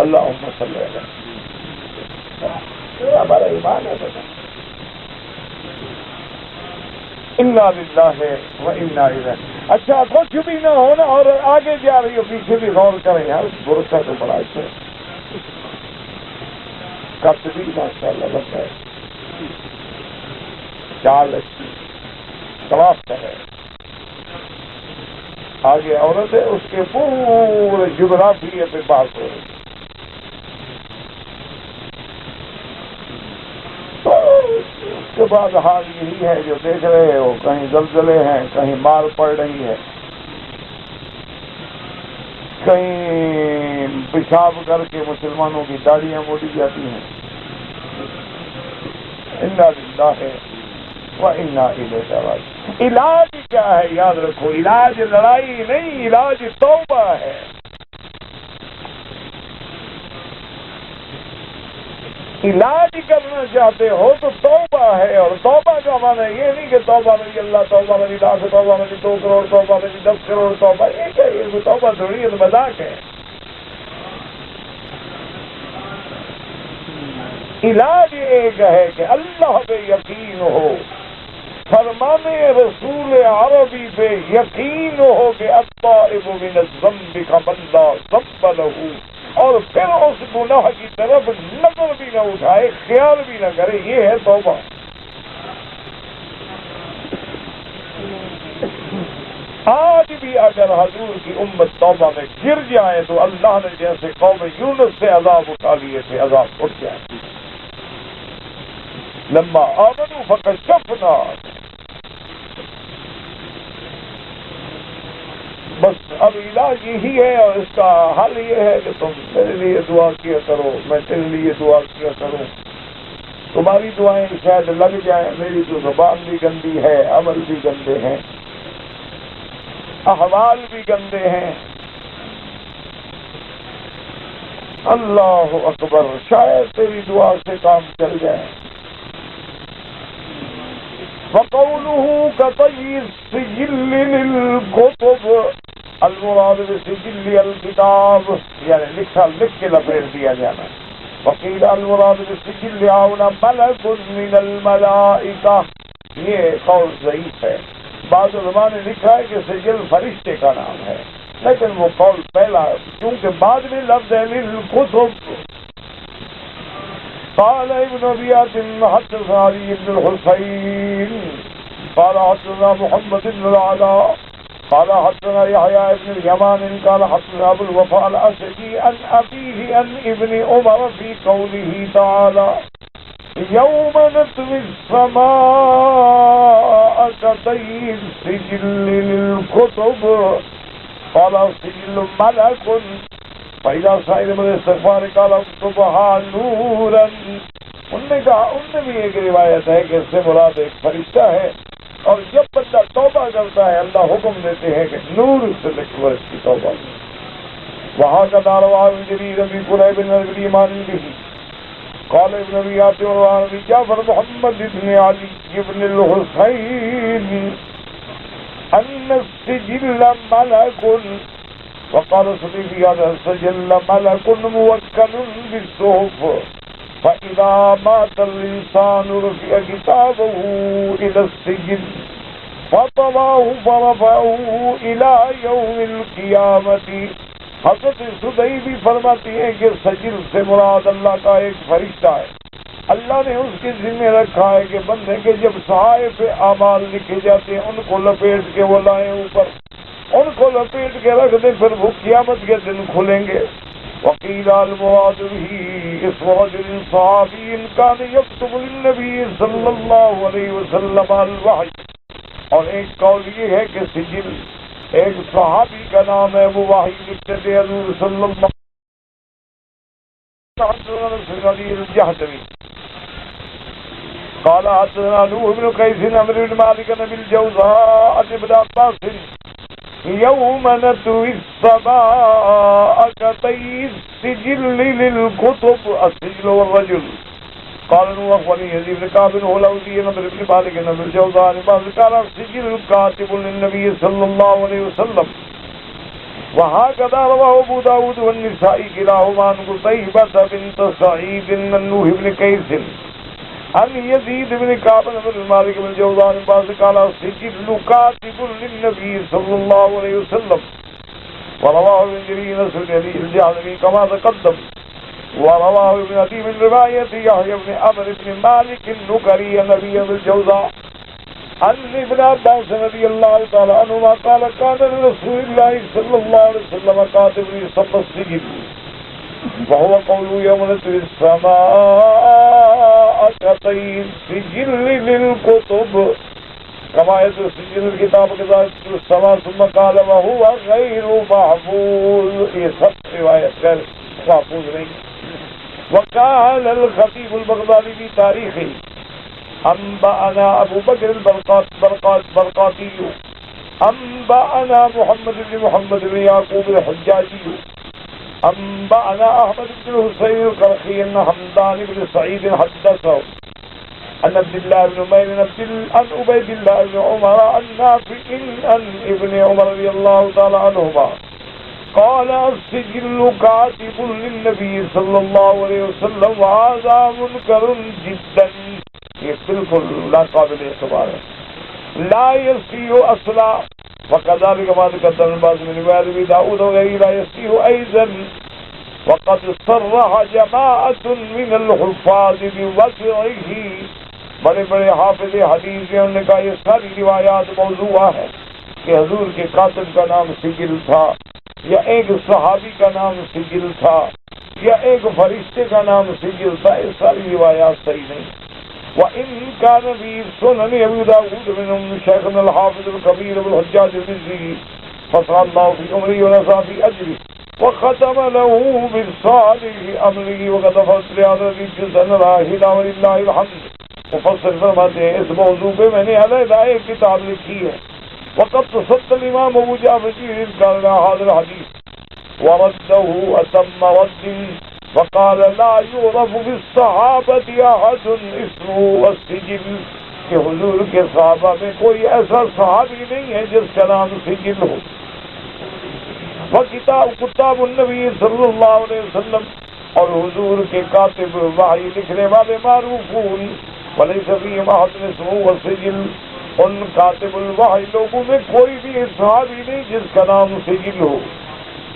اللہم صلی علی. ہمارا ایمان ہے بتا. انا للہ و انا الیہ. اچھا کچھ بھی نہ ہونا اور آگے جا رہی ہو، پیچھے بھی غور کریں یار. برقع تو بڑا اچھا کٹ بھی ماشاء اللہ لگتا ہے، چال اچھی، طواف ہے. آگے عورت ہے، اس کے پورے جغرافیے پہ بات ہو رہی. تو اس کے بعد حال یہی ہے جو دیکھ رہے ہو، کہیں زلزلے ہیں، کہیں مار پڑ رہی ہے، کہیں پیشاب کر کے مسلمانوں کی داڑیاں موڑی جاتی ہیں. انا للہ و انا الیہ راجعون. علاج کیا ہے یاد رکھو، علاج لڑائی نہیں، علاج توبہ ہے. علاج کرنا چاہتے ہو تو توبہ ہے، اور توبہ کا معنی یہ نہیں کہ توبہ میری اللہ، توبہ میری لاکھ، توبہ میری 2 کروڑ، توبہ میری 10 کروڑ. توبہ یہ کیا؟ یہ توبہ تھوڑی ہے، مذاق ہے. علاج ایک ہے کہ اللہ پہ یقین ہو، فرمان رسول عربی پہ یقین ہو کہ التائب من الذنب کمن لا ذنب لہ، اور پھر اس گناہ کی طرف نظر بھی نہ اٹھائے، خیال بھی نہ کرے. یہ ہے توبہ. آج بھی اگر حضور کی امت توبہ میں گر جائے تو اللہ نے جیسے قوم یونس سے عذاب اٹھا لیے تھے، عذاب اٹھ جائے. لما آمنوا فکشفنا. بس اب علاج یہی ہے، اور اس کا حل یہ ہے کہ تم میرے لیے دعا کیا کرو، میں تیرے لیے دعا کیا کروں. تمہاری دعائیں شاید لگ جائیں. میری تو زبان بھی گندی ہے، عمل بھی گندے ہیں، احوال بھی گندے ہیں. اللہ اکبر، شاید تیری دعا سے کام چل جائے. وقوله كطي السجل للكتب المراد بالسجل الكتاب یعنی لکھ کے لپیٹ دیا جانا. وقیل المراد بالسجل هنا ملک من الملائکہ، یہ قول ضعیف ہے. بعض علماء نے لکھا ہے کہ سجل فرشتے کا نام ہے، لیکن وہ قول پہلا کیونکہ بعد میں لفظ ہے للکتب. قال ابن ابي حاتم حدثنا علي بن الحسين قال حدثنا محمد بن العلاء قال حدثنا يحيى بن اليمان قال حدثنا ابو الوفاء الاسدي عن ابيه عن ابن عمر في قوله تعالى يوم نطوي السماء كطي السجل للكتب قال السجل ملك فإذا سائل من استغفار قال اكتبها نورا. ان نے کہا، ان میں بھی ایک روایت ہے کہ اس سے مراد ایک فرشتہ ہے، اور جب بندہ توبہ کرتا ہے اللہ حکم دیتے ہیں کہ نور سے لکھو اس کی توبہ. وہاں کا داروا جریر ابی قریب بن ابی ایمان بھی قال ابن ابی حاتم رواه ابی جعفر محمد بن علی بن الحسین ان السجل ملک وقال صديقي هذا السجل ملك موكل بالصحف فإذا مات الإنسان رفع كتابه إلى السجل فطبعه فرفعه إلى يوم القيامة. حضرت صدیقی فرماتی ہیں کہ سجل سے مراد اللہ کا ایک فرشتہ ہے. اللہ نے اس کے ذمہ رکھا ہے کہ بندے کے جب صحائف اعمال لکھے جاتے ہیں ان کو لپیٹ کے وہ لائیں اوپر، ان کو لپیٹ کے رکھ دیں، پھر وہ قیامت کے دن کھلیں گے. وقیل المراد به اسم رجل صحابی كان يكتب للنبي صلی اللہ علیہ وسلم الوحی. اور ایک قول یہ ہے کہ سجل ایک صحابی کا نام ہے، وہ وحی لکھتے تھے حضور صلی اللہ علیہ وسلم. قال حدثنا نوح بن قيس عمرو بن مالك بن الجوزاء عن ابن عباس يوم نطوي السماء كطي السجل للكتب السجل والرجل. قال نوح يزيد بن كعب الهلوزي عمرو بن مالك بن الجوزاء عن ابن قال السجل كاتب للنبي صلى الله عليه وسلم. وهكذا رواه ابو داود والنسائي كلاهما عن قتيبة بنت سعيد بن نوح بن قيس عن يزيد بن كعب بن مالك بن الجوزاء قال السجل كاتب للنبي صلى الله عليه وسلم. ورواه ابن جرير بن علي الجهضمي كما تقدم. ورواه ابن عدي من رواية يحيى بن عمرو بن مالك النكري عن ابي بن الجوزاء عن ابن عباس رضي الله تعالى عنهما قال كان رسول الله صلى الله عليه وسلم كاتب يسمى السجل وهو قوله يوم نطوي السماء كطي السجل للكتب كما يطوي السجل الكتاب كذلك السماء ثم قال وهو غير محفوظ. یہ سب روایت غیر محفوظ نہیں. وقال الخطيب البغدادي في تاريخه أنبأنا أبو بكر البرقاطي أنبأنا محمد بن محمد بن يعقوب الحجاجي أنبأنا أحمد بن حسين القرخي أن حمدان بن سعيد حدثه أن عبد الله بن عمير عن عبيد الله بن عمر عن نافع عن ابن عمر رضي الله تعالى عنهما قال السجل كاتب للنبي صلى الله عليه وسلم وهذا منكر جدا. یہ بالکل لا قابل اعتبار ہے، لا يصيح اصلا. وكذلك ما تقدم بعض من روايات ابي داود وغيره لا يصيح ايضا. وقد صرح جماعة من الحفاظ بوضعه. بڑے بڑے حافظ حدیث ہیں، انہوں نے کہا یہ ساری روایات موضوع ہے کہ حضور کے کاتب کا نام سجل تھا، یا ایک صحابی کا نام سجل تھا، یا ایک فرشتے کا نام سجل تھا. یہ ساری روایات صحیح نہیں. وإن كان في سنن أبي داود منهم شيخنا الحافظ الكبير ابن الحجاج المزي فصلى الله في عمره ونسى في أجره وختم له بالصالح أمره وقد فصل هذا الجزء راهلا ولله الحمد. مفسر فرماتے ہیں اس موضوع پہ میں نے علیحدہ ایک کتاب لکھی ہے. وقد تصدى الإمام أبو جعفر قال هذا الحديث ورده أتم رد وقال لا يعرف بالصحابة أحد اسمه السجل کہ حضور کے صحابہ میں کوئی ایسا صحابی نہیں ہے جس کا نام سجل ہو. کتاب النبی صلی اللہ علیہ وسلم اور حضور کے کاتب وحی لکھنے والے معروفون ولیس فیہم احد اسمہ والسجل. ان کاتب الوحی لوگوں میں کوئی بھی صحابی نہیں جس کا نام سجل ہو.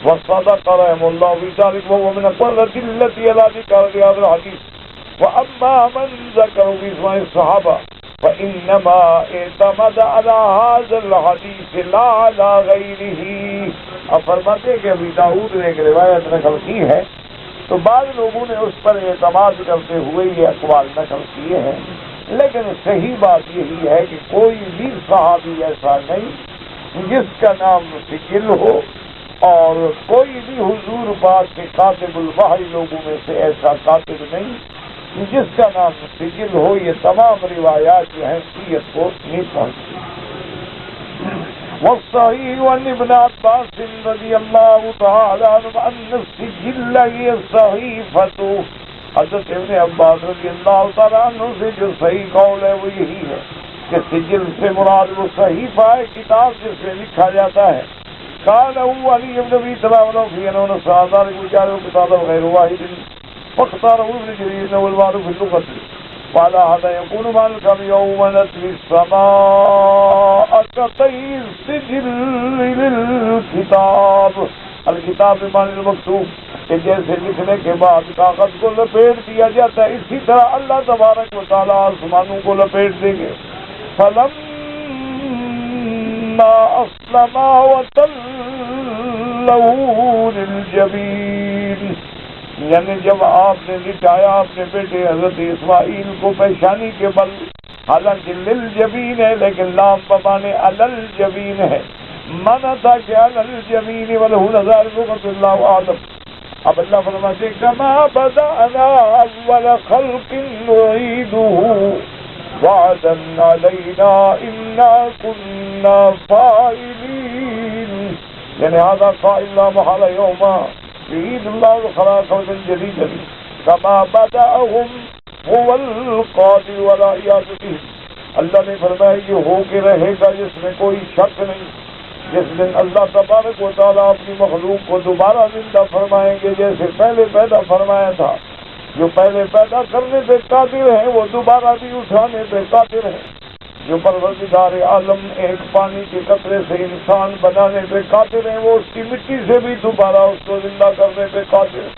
وصدق رحم اللہ فی ذلک وهو من القلة التي لا ذکر في هذا الحديث. واما من ذکر في اسماء الصحابہ فانما اعتمد على هذا الحديث لا على غيره. اب فرماتے ہیں کہ ابی داؤد نے ایک روایت نقل کی ہے تو بعض لوگوں نے اس پر اعتماد کرتے ہوئے یہ اقوال نقل کیے ہیں، لیکن صحیح بات یہی ہے کہ کوئی بھی صحابی ایسا نہیں جس کا نام سجل ہو، اور کوئی بھی حضور پاک کے کاتب الوحی لوگوں میں سے ایسا کاتب نہیں جس کا نام سجل ہو. یہ تمام روایات جو ہیں حیثیت کو نہیں پہنچتی. والصحیح عن ابن عباس رضی اللہ تعالی عنہ ان السجل هي الصحیفۃ. حضرت ابن عباس رضی اللہ تعالی عنہ سے جو صحیح قول ہے وہ یہی ہے کہ سجل سے مراد وہ صحیفہ ہے، کتاب جس میں لکھا جاتا ہے. قال هو علی بن ابی طلحہ فی انہ صادر رجال کتاب غیر واحد فاختاره ابن جرير والمعروف في اللغة. وعلى هذا يكون مالك يوم نتلي السماء كطي السجل للكتاب. الكتاب بمعنى المكتوب کہ جیسے لکھنے کے بعد کاغذ کو لپیٹ دیا جاتا ہے، اسی طرح اللہ تبارک و تعالیٰ آسمانوں کو لپیٹ دیں گے. فلما أسلما وتله للجبين، یعنی جب آپ نے لٹایا اپنے بیٹے حضرت اسماعیل کو پیشانی کے بل، حالانکہ للجبین ہے لیکن لام بمانے الجبین ہے، مانا تھا کہ الجبین وله نظار لغت اللہ عالم. اب اللہ فرماتے کما بدأنا اول خلق نعیدہ وعدا علینا انا كنا فاعلین. یعنی هذا قائل لا محال یوما يريد الله خلق خلقا جديدا كما بدأهم هو القادر ولا يعجز به. اللہ نے فرمایا یہ ہو کے رہے گا جس میں کوئی شک نہیں. جس دن اللہ تبارک و تعالیٰ اپنی مخلوق کو دوبارہ زندہ فرمائیں گے جیسے پہلے پیدا فرمایا تھا. جو پہلے پیدا کرنے پہ قادر ہیں وہ دوبارہ بھی اٹھانے پہ قادر ہیں. جو پروردگار عالم ایک پانی کے قطرے سے انسان بنانے پہ قادر ہیں وہ اس کی مٹی سے بھی دوبارہ اس کو زندہ کرنے پہ قادر ہیں.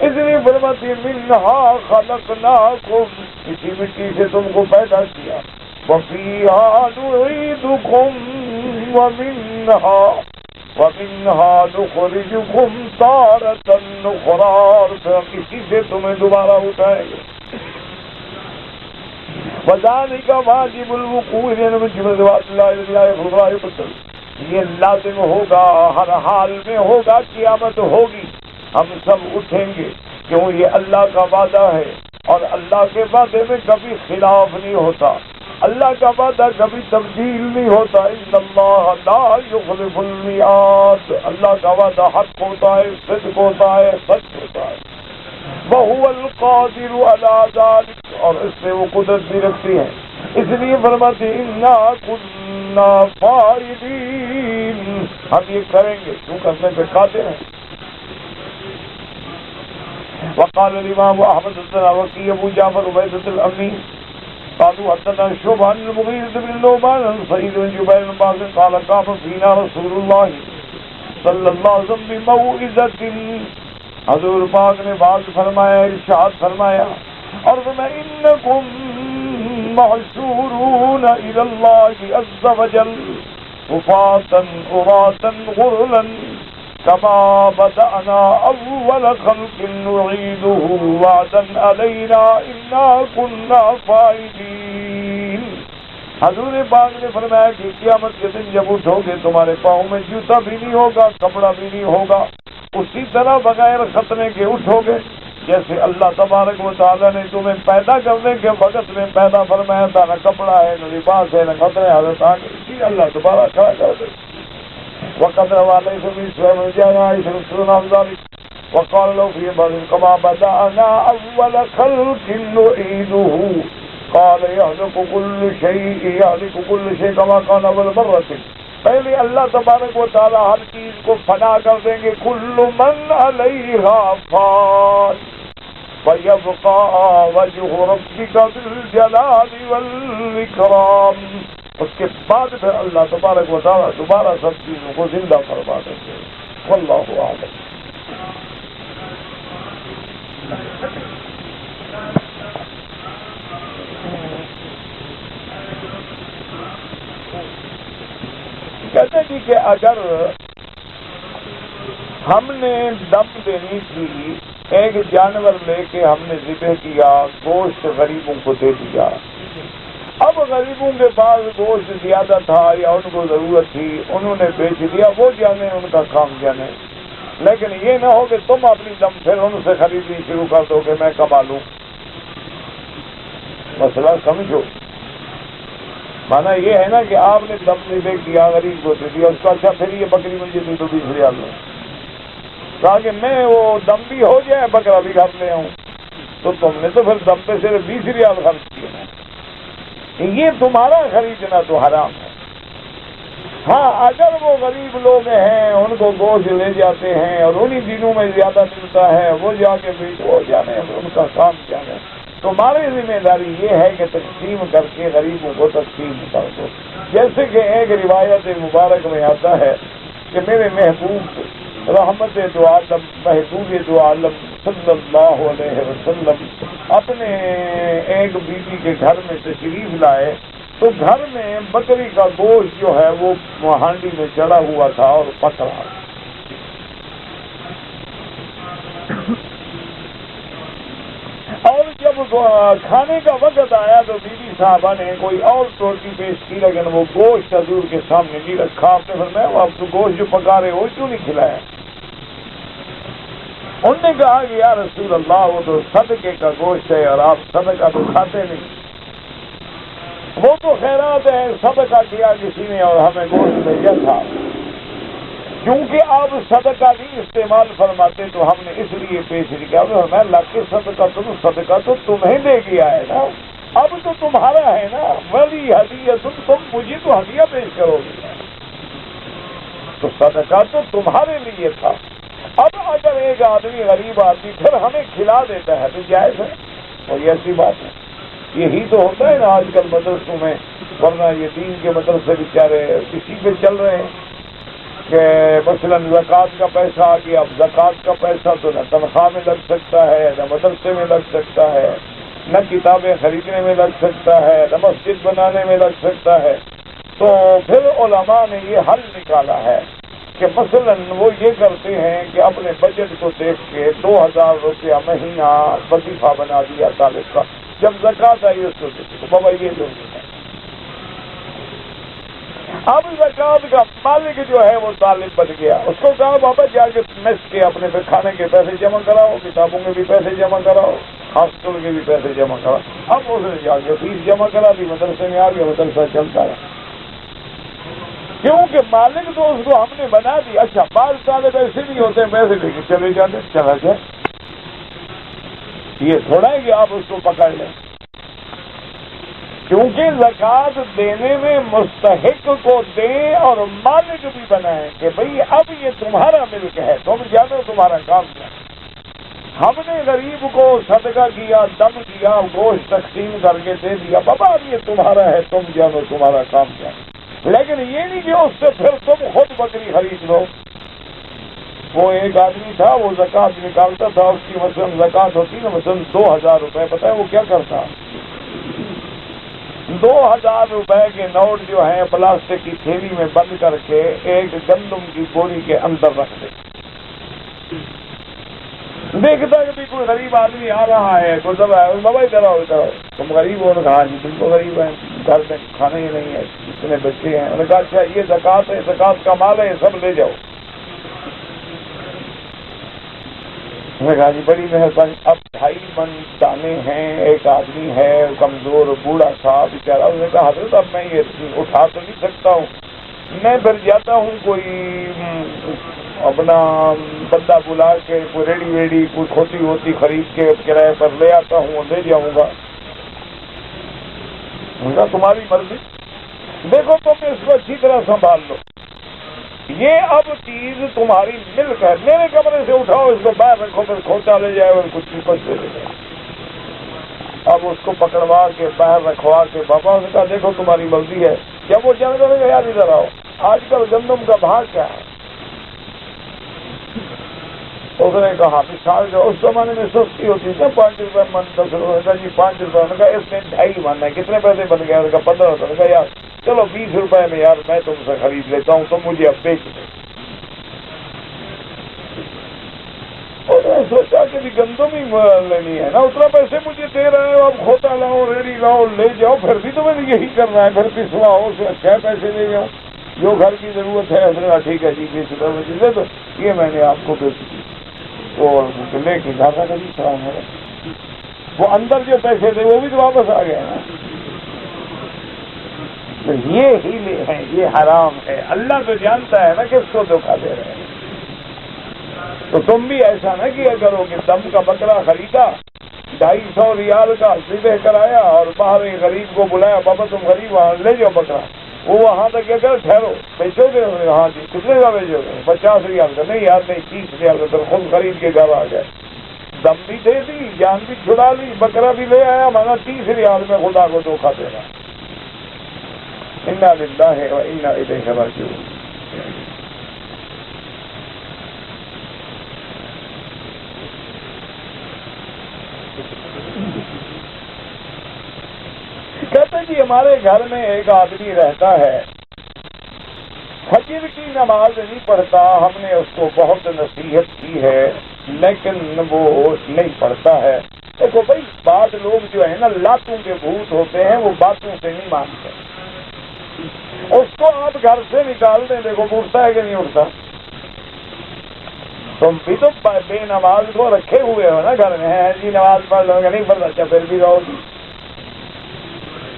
اس لیے فرماتی منہا خلقناکم، اسی مٹی سے تم کو پیدا کیا. وفیہا نعیدکم ومنہا نخرجکم تارۃ اخری، اور پھر ہم اسی سے تمہیں دوبارہ اٹھائیں گے. وذالک واجب الوقوع، یہ لازم ہوگا، ہر حال میں ہوگا، قیامت ہوگی، ہم سب اٹھیں گے. کیوں؟ یہ اللہ کا وعدہ ہے اور اللہ کے وعدے میں کبھی خلاف نہیں ہوتا، اللہ کا وعدہ کبھی تبدیل نہیں ہوتا. ان اللہ لا یخلف المیعاد، اللہ کا وعدہ حق ہوتا ہے، صدق ہوتا ہے، سچ ہوتا ہے. وَهُوَ الْقَادِرُ عَلَى ذَلِكَ، اور اس سے وہ قدرت بھی رکھتی ہے. اس لیے فرماتے اِنَّا كُنَّا فَاعِلِينَ، ہم یہ کریں گے کیوں کرنے پہ قادر ہیں. وقال الامام احمد السراوقی ابو جعفر عبیدۃ الامین قالوا حدثنا شعبہ عن المغیرہ بن نعمان عن سعید بن جبیر بن باز قال قام فینا رسول اللہ صلی اللہ علیہ وسلم بموعظۃ، حضور پاک نے بات فرمایا، ارشاد فرمایا، اور فرمایا انکم محشورون الی اللہ عز وجل حفاة عراة غرلا کما بدأنا اول خلق نعیدہ وعدا علینا انا کنا فاعلین. حضور پاک نے فرمایا کہ قیامت کے دن جب اٹھو گے تمہارے پاؤں میں جوتا بھی نہیں ہوگا، کپڑا بھی نہیں ہوگا، اسی طرح بغیر ختنے کے اٹھو گے جیسے اللہ تبارک و تعالیٰ نے تمہیں پیدا کرنے کے وقت میں پیدا فرمایا تھا. نہ کپڑا ہے، نہ لباس ہے، نہ خطرے حضرت آگے اسی اللہ دوبارہ کھڑا کر دے. وقت والے سے بھی سوئم جانا وقال له في بعض كما بدأنا أول خلق نعيده، قال يهلك كل شيء كما كان اول مرة. پہلے اللہ تبارک و تعالی ہر چیز کو فنا کر دیں گے. کل من علیہا فان ویبقى وجه ربك ذو الجلال والاکرام. اس کے بعد پھر اللہ تبارک و تعالی دوبارہ سب چیزوں کو زندہ فرما دیں گے. واللہ اعلم. کہتے ہیں کہ اگر ہم نے دم دینی تھی، ایک جانور لے کے ہم نے ذبح کیا، گوشت غریبوں کو دے دیا. اب غریبوں کے پاس گوشت زیادہ تھا یا ان کو ضرورت تھی، انہوں نے بیچ دیا، وہ جانے، ان کا کام جانے. لیکن یہ نہ ہو کہ تم اپنی دم پھر ان سے خریدنی شروع کر دو کہ میں کما لوں. مسئلہ سمجھو. مانا یہ ہے نا کہ آپ نے دم ذبح کیا، غریب کو دے دیا، اس کو اچھا پھر یہ بکری مجھے دے دو 20 ریال میں. کہا کہ میں وہ دم بھی ہو جائے بکرا بھی گھر لے آؤں. تو تم نے تو پھر دم پہ صرف 20 ریال خرچ کیے. یہ تمہارا خریدنا تو حرام ہے. ہاں اگر وہ غریب لوگ ہیں، ان کو گوشت لے جاتے ہیں اور انہی دنوں میں زیادہ ملتا ہے، وہ جا کے بیچ ہو جانے، ان کا کام جانے. تمہاری ذمہ داری یہ ہے کہ تقسیم کر کے غریبوں کو تقسیم کر دو. جیسے کہ ایک روایت مبارک میں آتا ہے کہ میرے محبوب رحمت دو عالم، محبوب دو عالم صلی اللہ علیہ وسلم اپنے ایک بیوی کے گھر میں تشریف لائے تو گھر میں بکری کا گوشت جو ہے وہ ہانڈی میں چڑھا ہوا تھا اور پک رہا تھا. اور جب کھانے کا وقت آیا تو بی بی صاحبہ نے کوئی اور روٹی پیش کی، لیکن وہ گوشت حضور کے سامنے نہیں رکھا. آپ نے فرمایا آپ تو گوشت جو پکا رہے ہو کیوں نہیں کھلایا؟ انہوں نے کہا کہ یا رسول اللہ وہ تو صدقے کا گوشت ہے اور آپ صدقہ تو کھاتے نہیں. وہ تو خیرات ہے، صدقہ کیا کسی نے اور ہمیں گوشت بھیجا تھا. کیونکہ آپ صدقہ نہیں استعمال فرماتے تو ہم نے اس لیے پیش نہیں کیا. میں اللہ کے صدقہ تو تمہیں دے گیا ہے نا، اب تو تمہارا ہے نا. ولی ہدیہ تم مجھے تو ہدیہ پیش کرو گے، تو صدقہ تو تمہارے لیے تھا. اب اگر ایک آدمی غریب آدمی پھر ہمیں کھلا دیتا ہے تو جائز ہے. اور یہ ایسی بات ہے، یہی تو ہوتا ہے نا آج کل مدرسوں میں. ورنہ یہ دین کے مدرسے بیچارے اسی پہ چل رہے ہیں کہ مثلا زکوٰۃ کا پیسہ آ گیا. اب زکوٰۃ کا پیسہ تو نہ تنخواہ میں لگ سکتا ہے، نہ مدرسے میں لگ سکتا ہے، نہ کتابیں خریدنے میں لگ سکتا ہے، نہ مسجد بنانے میں لگ سکتا ہے. تو پھر علماء نے یہ حل نکالا ہے کہ مثلا وہ یہ کرتے ہیں کہ اپنے بجٹ کو دیکھ کے 2000 روپیہ مہینہ وظیفہ بنا دیا طالب کا. جب زکوٰۃ آئی اس کو دیکھو بابا یہ لوگ ہیں. اب زکوٰۃ کا مالک جو ہے وہ طالب بن گیا. اس کو کہا بابا جا کے میس کے اپنے پہ کھانے کے پیسے جمع کراؤ، کتابوں کے بھی پیسے جمع کراؤ، ہاسپٹل کے بھی پیسے جمع کراؤ. اب اس نے جا کے فیس جمع کرا دی، مدرسے میں آ گیا، مدرسہ چلتا رہا. کیونکہ مالک تو اس کو ہم نے بنا دی. اچھا بعض طالب ایسے بھی ہوتے ہیں پیسے لے کے چلے جاتے، چلا جائے. یہ تھوڑا ہے کہ آپ اس کو پکڑ لیں. کیونکہ زکوٰۃ دینے میں مستحق کو دیں اور مالک بھی بنائیں کہ بھئی اب یہ تمہارا ملک ہے، تم جانو تمہارا کام کیا. ہم نے غریب کو صدقہ کیا، دم کیا، گوشت تقسیم کر کے دے دیا، بابا اب یہ تمہارا ہے، تم جانو تمہارا کام کیا. لیکن یہ نہیں کہ اس سے پھر تم خود بکری خرید لو. وہ ایک آدمی تھا، وہ زکوٰۃ نکالتا تھا، اس کی مثلا زکوٰۃ ہوتی نا مثلا 2000 روپے. پتہ ہے وہ کیا کرتا؟ 2000 روپے کے نوٹ جو ہیں پلاسٹک کی تھیلی میں بند کر کے ایک گندم کی بوری کے اندر رکھ دے. دیکھتا ہے کہ بھی کوئی غریب آدمی آ رہا ہے، کوئی دبا ہے، بابا ادھر آؤ ادھر آؤ، تم غریب ہو؟ کہا جی بالکل غریب ہیں، گھر میں کھانا ہی نہیں ہے، اتنے بچے ہیں. انہوں نے کہا اچھا یہ زکوٰۃ ہے، زکوٰۃ کا مال ہے، یہ سب لے جاؤ. میں نے کہا جی بڑی مہربانی. اب 2.5 من دانے ہیں، ایک آدمی ہے کمزور بوڑھا سا بیچارہ. اس نے کہا حضرت اب میں یہ اٹھا تو نہیں سکتا ہوں، میں پھر جاتا ہوں کوئی اپنا بندہ بلا کے کوئی ریڈی ویڈی کوئی کھوتی ہوتی خرید کے کرائے پر لے آتا ہوں، لے جاؤں گا. تمہاری مرضی، دیکھو تم اس کو اچھی طرح سنبھال لو، یہ اب چیز تمہاری ملک ہے، میرے کمرے سے اٹھاؤ اس کو باہر رکھو، پھر کھوتا لے جائے اور کچھ چیپس لے جائے۔ اب اس کو پکڑوا کے باہر رکھوا کے بابا نے کہا دیکھو تمہاری مرضی ہے، جب وہ جان کرے گا یار ادھر آؤ، آج کل گندم کا بھاؤ کیا ہے؟ اس نے کہا مثال جو اس زمانے میں سستی ہوتی تھی 5 روپے من، 10 روپے کا جی 5 روپے نے کہا اس میں 2.5 من ہے، کتنے پیسے بن گئے؟ اس کا 15 روپے نے کہا یار چلو 20 روپے میں یار میں تم سے خرید لیتا ہوں، تم مجھے اب بیچ دو۔ اور میں سوچا کہ گندم ہی لینی ہے نا، اتنا پیسے مجھے دے رہے ہو، اب کھوتا لاؤ ریڑھی لاؤ لے جاؤ، پھر بھی تو میں نے یہی کرنا ہے، پھر پسواؤ اس سے اچھا پیسے لے جاؤ، جو گھر کی ضرورت ہے اس نے کہا ٹھیک ہے جی 20 روپے مجھے دے دو، یہ میں نے آپ کو بیچ دی۔ اور لے کے گھر کا کبھی خراب ہے، وہ اندر جو پیسے تھے وہ بھی تو واپس آ گئے نا۔ تو یہ ہیلے ہیں، یہ حرام ہے، اللہ تو جانتا ہے نا کس کو دھوکہ دے رہے ہیں۔ تو تم بھی ایسا نہ کیا کرو کہ دم کا بکرا خریدا 250 ریال کا ذبح کرایا اور باہر ایک غریب کو بلایا، بابا تم غریب وہاں لے جاؤ بکرا، وہ وہاں تک کیا کر ٹھہرو بیچو گے؟ ہاں جی کتنے کا بیچو گے؟ 50 ریال کا، نہیں یار نہیں 30 ریال کا، تو خود خرید کے گھر آ گئے، دم بھی دے دی، جان بھی چھڑا لی، بکرا بھی لے آیا، مانا 30 ریال میں خدا کو دھوکہ دے رہا۔ انا للہ و انا الیہ راجعون۔ کہتے جی ہمارے گھر میں ایک آدمی رہتا ہے، فجر کی نماز نہیں پڑھتا، ہم نے اس کو بہت نصیحت کی ہے لیکن وہ نہیں پڑھتا ہے۔ دیکھو بھائی بعض لوگ جو ہے نا لاتوں کے بھوت ہوتے ہیں، وہ باتوں سے نہیں مانتے، اس کو آپ گھر سے نکال دیں، دیکھو اٹھتا ہے کہ نہیں اٹھتا؟ تم بھی تو بے نماز کو رکھے ہوئے ہو نا گھر میں، جی نماز پڑھ لو گے، نہیں پڑھتا اچھا پھر بھی رہو گی۔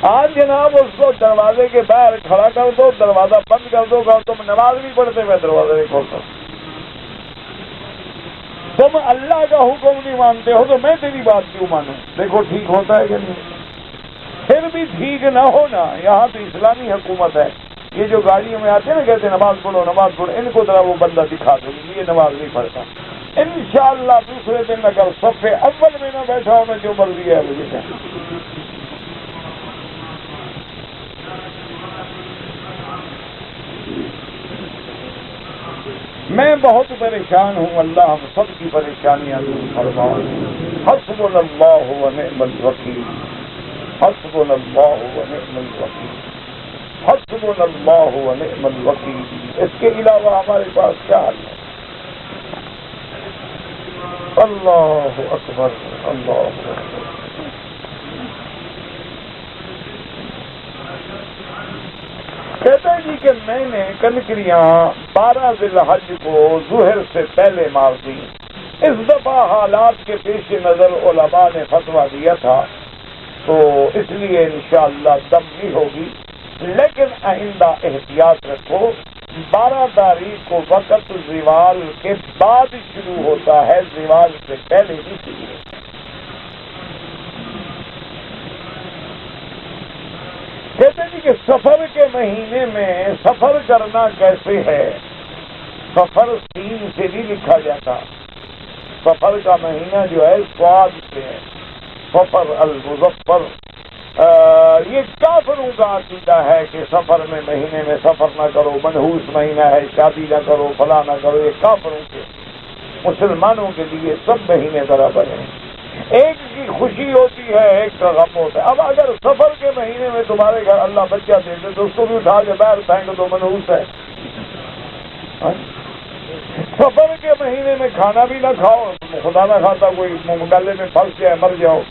آج جناب اس کو دروازے کے باہر کھڑا کر دو، دروازہ بند کر دو، کہ تم نماز بھی پڑھتے میں دروازہ نہیں کھولتا، تم اللہ کا حکم نہیں مانتے ہو تو میں تیری بات کیوں مانوں؟ دیکھو ٹھیک ہوتا ہے کہ نہیں؟ پھر بھی ٹھیک نہ ہونا، یہاں تو اسلامی حکومت ہے، یہ جو گاڑیوں میں آتے ہیں نا کہتے ہیں نماز پڑھو، ان کو ذرا وہ بندہ دکھا دو یہ نماز نہیں پڑھتا، انشاءاللہ دوسرے دن اگر صف اول میں نہ بیٹھا ہوں میں جو مرضی ہے مجھے کہیں۔ میں بہت پریشان ہوں، اللہ ہم سب کی پریشانیاں دور فرمائے۔ حسبنا اللہ و نعم الوکیل، حسبنا اللہ و نعم الوکیل، حسبنا اللہ و نعم الوکیل، اس کے علاوہ ہمارے پاس کیا حل ہے؟ اللہ اکبر، اللہ اکبر۔ کہتا ہے جی کہ میں نے کنکریاں 12 ذی الحج کو ظہر سے پہلے مار دی، اس دفعہ حالات کے پیش نظر علماء نے فتویٰ دیا تھا تو اس لیے انشاءاللہ دم نہیں ہوگی، لیکن آئندہ احتیاط رکھو، 12 تاریخ کو وقت زوال کے بعد شروع ہوتا ہے، زوال سے پہلے نہیں شروع ہوتا۔ کہتے ہیں کہ سفر کے مہینے میں سفر کرنا کیسے ہے؟ سفر سین سے نہیں لکھا جاتا، سفر کا مہینہ جو ہے سواد سے ہے، سفر المظفر۔ یہ کافروں کا عقیدہ ہے کہ سفر میں مہینے میں سفر نہ کرو، منحوس مہینہ ہے، شادی نہ کرو، فلاں نہ کرو، یہ کافروں کے، مسلمانوں کے لیے سب مہینے برابر ہیں، ایک کی خوشی ہوتی ہے ایک کا غم ہوتا ہے۔ اب اگر سفر کے مہینے میں تمہارے گھر اللہ بچہ دے دے تو اس کو بھی اٹھا کے باہر پھینک دو، منحوس ہے۔ سفر کے مہینے میں کھانا بھی نہ کھاؤ، خدا نہ خاصا کوئی گلے میں پھنس جائے مر جاؤ۔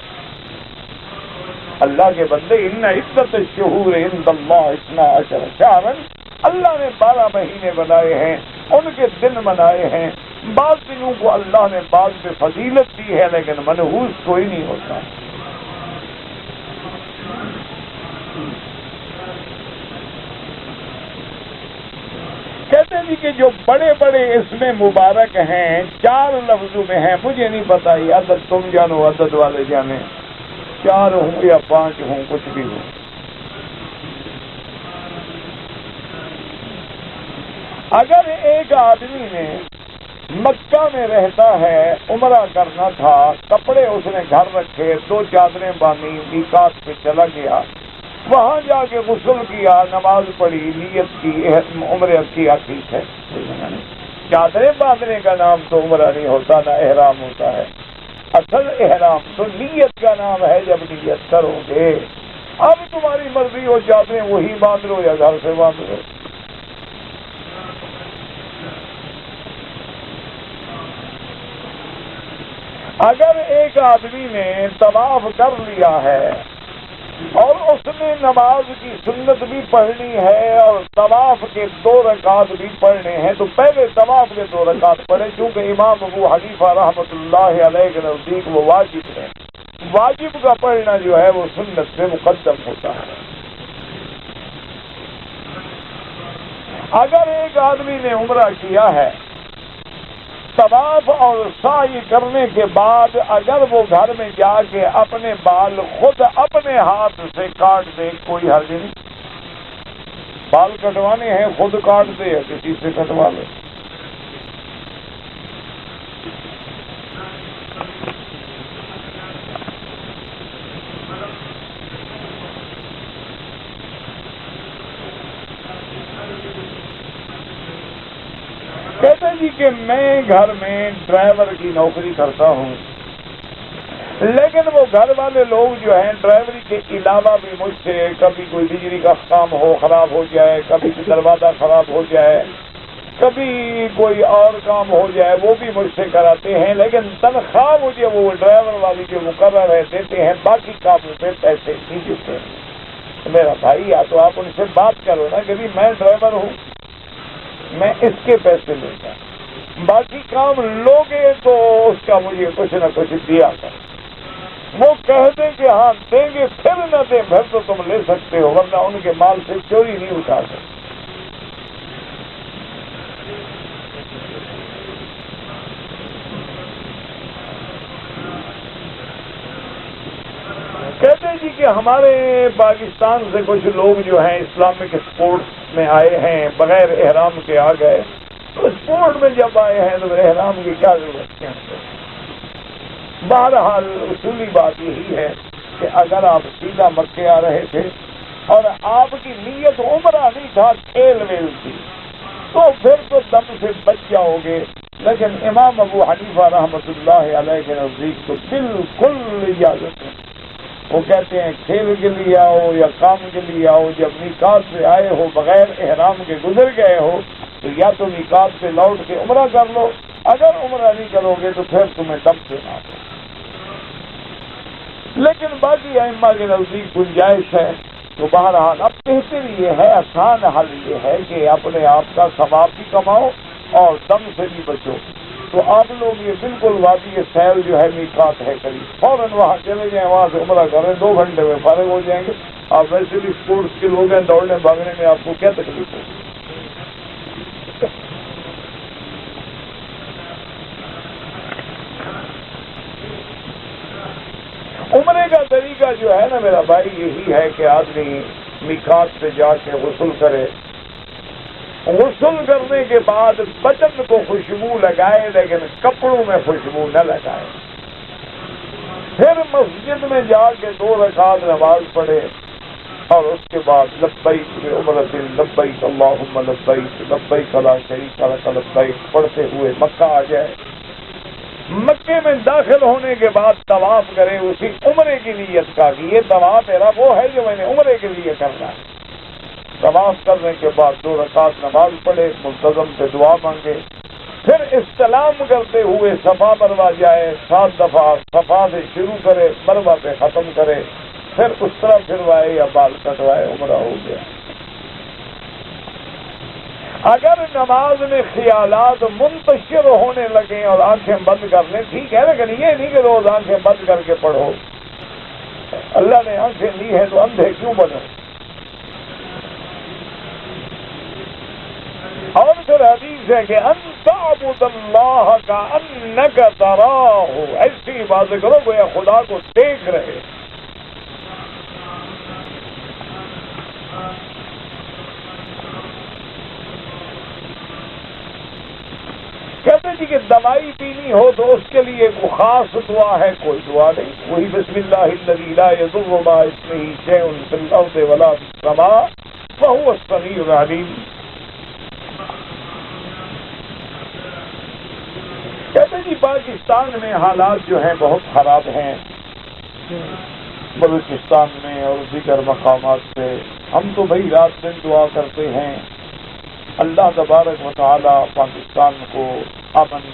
اللہ کے بندے ان عدت الشہور عند اللہ 12 شہرا، اللہ نے 12 مہینے بنائے ہیں، ان کے دن بنائے ہیں، بعض دنوں کو اللہ نے بعض پہ فضیلت دی ہے لیکن منحوس کوئی نہیں ہوتا۔ کہتے ہیں کہ جو بڑے بڑے اس میں مبارک ہیں 4 لفظوں میں ہیں، مجھے نہیں پتا یہ عدد تم جانو، عدد والے جانے، 4 ہوں یا 5 ہوں، کچھ بھی ہوں، اگر ایک آدمی نے مکہ میں رہتا ہے، عمرہ کرنا تھا، کپڑے اس نے گھر رکھے، 2 چادریں باندھی، میقات پہ چلا گیا، وہاں جا کے غسل کیا، نماز پڑھی، نیت کی، عمرہ کیا، ٹھیک ہے۔ چادریں باندھنے کا نام تو عمرہ نہیں ہوتا، نہ احرام ہوتا ہے۔ اصل احرام تو نیت کا نام ہے، جب نیت کرو گے۔ اب تمہاری مرضی ہو، چادریں وہی باندھ لو یا گھر سے باندھ لو۔ اگر ایک آدمی نے طواف کر لیا ہے اور اس نے نماز کی سنت بھی پڑھنی ہے اور طواف کے 2 رکعت بھی پڑھنے ہیں، تو پہلے طواف کے 2 رکعت پڑھے، کیونکہ امام ابو حنیفہ رحمۃ اللہ علیہ کے نزدیک وہ واجب ہے۔ واجب کا پڑھنا جو ہے وہ سنت سے مقدم ہوتا ہے۔ اگر ایک آدمی نے عمرہ کیا ہے، طواف اور سعی کرنے کے بعد اگر وہ گھر میں جا کے اپنے بال خود اپنے ہاتھ سے کاٹ دے، کوئی حرج نہیں۔ بال کٹوانے ہیں خود کاٹ دے یا کسی سے کٹوا لے۔ کہتے جی کہ میں گھر میں ڈرائیور کی نوکری کرتا ہوں، لیکن وہ گھر والے لوگ جو ہیں ڈرائیوری کے علاوہ بھی مجھ سے کبھی کوئی بجلی کا کام ہو خراب ہو جائے، کبھی دروازہ خراب ہو جائے، کبھی کوئی اور کام ہو جائے، وہ بھی مجھ سے کراتے ہیں، لیکن تنخواہ مجھے وہ ڈرائیور والی جو مقرر ہے دیتے ہیں، باقی کاموں پہ پیسے نہیں دیتے۔ میرا بھائی، یا تو آپ ان سے بات کرو نا کہ میں ڈرائیور ہوں، میں اس کے پیسے لوں گا، باقی کام لوگے تو اس کا مجھے کچھ نہ کچھ دیا کر۔ وہ کہہ دیں کہ ہاں دیں گے، پھر نہ دیں، پھر تو تم لے سکتے ہو، ورنہ ان کے مال سے چوری نہیں اٹھا سکتے۔ کہتے ہیں جی کہ ہمارے پاکستان سے کچھ لوگ جو ہیں اسلامک اسپورٹس میں آئے ہیں، بغیر احرام کے آ گئے، تو اسپورٹ میں جب آئے ہیں تو احرام کی کیا ضرورت ہے؟ بہرحال اصولی بات یہی ہے کہ اگر آپ سیدھا مکے آ رہے تھے اور آپ کی نیت عمرہ نہیں تھا، کھیل ویل تھی، تو پھر تو دم سے بچ جاؤ گے، لیکن امام ابو حنیفہ رحمۃ اللہ علیہ کے نزدیک تو بالکل اجازت ہے۔ وہ کہتے ہیں کھیل کے لیے آؤ یا کام کے لیے آؤ، جب میقات سے آئے ہو بغیر احرام کے گزر گئے ہو تو یا تو میقات سے لوٹ کے عمرہ کر لو، اگر عمرہ نہیں کرو گے تو پھر تمہیں دم سے نہ دو۔ لیکن باقی ائمہ کے نزدیک گنجائش ہے، تو بہرحال اب بہتر یہ ہے، آسان حل یہ ہے کہ اپنے آپ کا ثواب بھی کماؤ اور دم سے بھی بچو۔ تو آپ لوگ یہ بالکل وادی سیل جو ہے میقات ہے قریب، فوراً وہاں چلے جائیں، وہاں سے عمرہ کریں، 2 گھنٹے میں فارغ ہو جائیں گے۔ آپ ویسے بھی اسپورٹس کے لوگ ہیں، دوڑنے بھاگنے میں آپ کو کیا تکلیف ہوگی؟ عمرے کا طریقہ جو ہے نا میرا بھائی یہی ہے کہ آدمی میقات سے جا کے غسل کرے، غسل کرنے کے بعد بدن کو خوشبو لگائے لیکن کپڑوں میں خوشبو نہ لگائے، پھر مسجد میں جا کے 2 رکعت نماز پڑھے اور اس کے بعد لبیک عمرۃ لبیک اللہم لبیک لبیک لا شریک لک لبیک پڑھتے ہوئے مکہ آ جائے۔ مکے میں داخل ہونے کے بعد طواف کرے اسی عمرے کی نیت کا کہ یہ طواف میرا وہ ہے جو میں نے عمرے کے لیے کرنا ہے۔ طواف کرنے کے بعد 2 رکعت نماز پڑھے، منتظم سے دعا مانگے، پھر استلام کرتے ہوئے صفا مروا جائے، 7 دفعہ صفا سے شروع کرے، مروا پہ ختم کرے، پھر اس طرح پھروائے یا بال کٹوائے، عمرہ ہو گیا۔ اگر نماز میں خیالات منتشر ہونے لگیں اور آنکھیں بند کر لیں ٹھیک ہے، لیکن یہ نہیں کہ روز آنکھیں بند کر کے پڑھو۔ اللہ نے آنکھیں دی ہے تو اندھے کیوں بنو؟ اور پھر حدیث ہے کہ ان تعبد اللہ کأنک تراہ، ایسی عبادت کرو گویا خدا کو دیکھ رہے۔ کہتے جی کہ دوائی پینی ہو تو اس کے لیے کوئی خاص دعا ہے؟ کوئی دعا نہیں، وہی بسم اللہ الذی لا یضر مع اسمہ شیء فی الارض ولا فی السماء وہو السمیع العلیم۔ کہتے جی پاکستان میں حالات جو ہیں بہت خراب ہیں، بلوچستان میں اور دیگر مقامات سے۔ ہم تو بھائی رات دن دعا کرتے ہیں اللہ تبارک و تعالی پاکستان کو امن،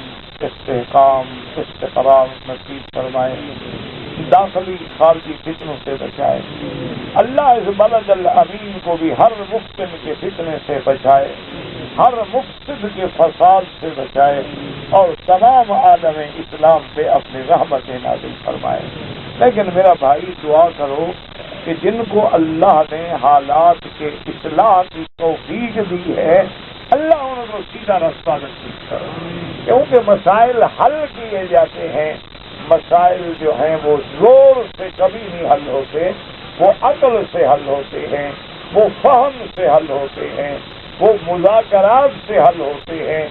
استحکام، استقرار نصیب فرمائے، داخلی خارجی فتنوں سے بچائے، اللہ اس بلد الامین کو بھی ہر مفتن کے فتنے سے بچائے، ہر مفسد کے فساد سے بچائے، اور تمام عالم اسلام پہ اپنی رحمت نازل فرمائے۔ لیکن میرا بھائی دعا کرو کہ جن کو اللہ نے حالات کے اصلاح کی توفیق دی ہے اللہ ان کو سیدھا راستہ نصیب کرو، کیونکہ مسائل حل کیے جاتے ہیں۔ مسائل جو ہیں وہ زور سے کبھی نہیں حل ہوتے، وہ عقل سے حل ہوتے ہیں، وہ فہم سے حل ہوتے ہیں، وہ مذاکرات سے حل ہوتے ہیں،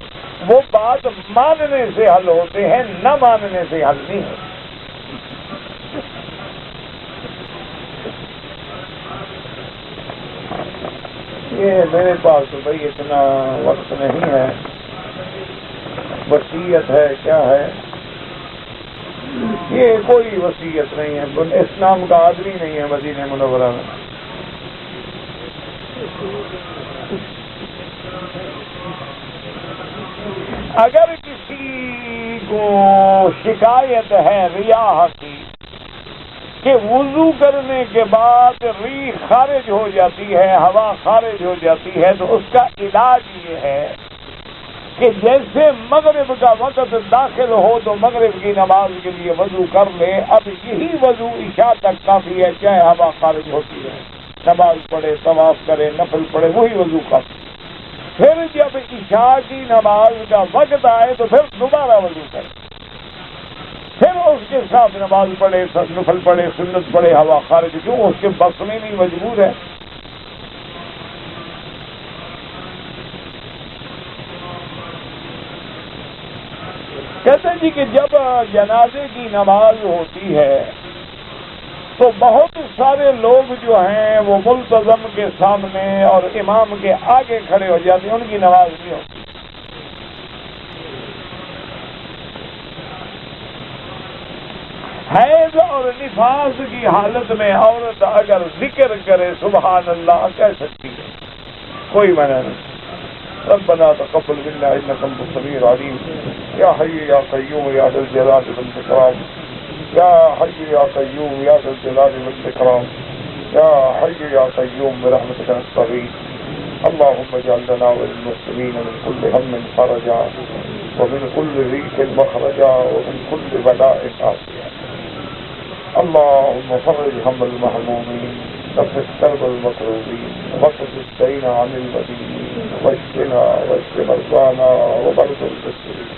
وہ بات ماننے سے حل ہوتے ہیں، نہ ماننے سے حل نہیں ہوتے۔ یہ میرے پاس تو بھائی اتنا وقت نہیں ہے، وصیت ہے کیا ہے؟ یہ کوئی وصیت نہیں ہے، اس نام کا آدمی نہیں ہے مدینہ منورہ میں۔ اگر کسی کو شکایت ہے ریاح کی کہ وضو کرنے کے بعد ریح خارج ہو جاتی ہے، ہوا خارج ہو جاتی ہے، تو اس کا علاج یہ ہے کہ جیسے مغرب کا وقت داخل ہو تو مغرب کی نماز کے لیے وضو کر لے۔ اب یہی وضو عشاء تک کافی ہے، چاہے ہوا خارج ہوتی ہے، نماز پڑھے، طواف کرے، نفل پڑھے، وہی وضو کافی۔ پھر جب عشاء کی نماز کا وقت آئے تو پھر دوبارہ وضو کرے، پھر اس کے ساتھ نماز پڑھے، نفل پڑھے، سنت پڑھے، ہوا خارج، کیوں اس کے بس میں نہیں، مجبور ہے۔ کہتے ہیں جی کہ جب جنازے کی نماز ہوتی ہے تو بہت سارے لوگ جو ہیں وہ ملتزم کے سامنے اور امام کے آگے کھڑے ہو جاتے ہیں، ان کی نماز نہیں ہوتی۔ حیض اور نفاس کی حالت میں عورت اگر ذکر کرے سبحان اللہ کہہ سکتی ہے، کوئی منع نہیں۔ ربنا تقبل منا انك انت السميع العليم يا حي يا قيوم يا ذا الجلال والاكرام يا حي يا قيوم يا ذا الجلال والاكرام يا حي يا قيوم برحمتك نستغيث اللهم اجعل لنا وللمسلمين من كل هم فرجا ومن كل ضيق مخرجا ومن كل بلاء عافيا اللهم فرج هم المهمومين نفس كرب المكروبين وقف الدين عن المدينين واشفنا واشف مرضانا ومرضى المسلمين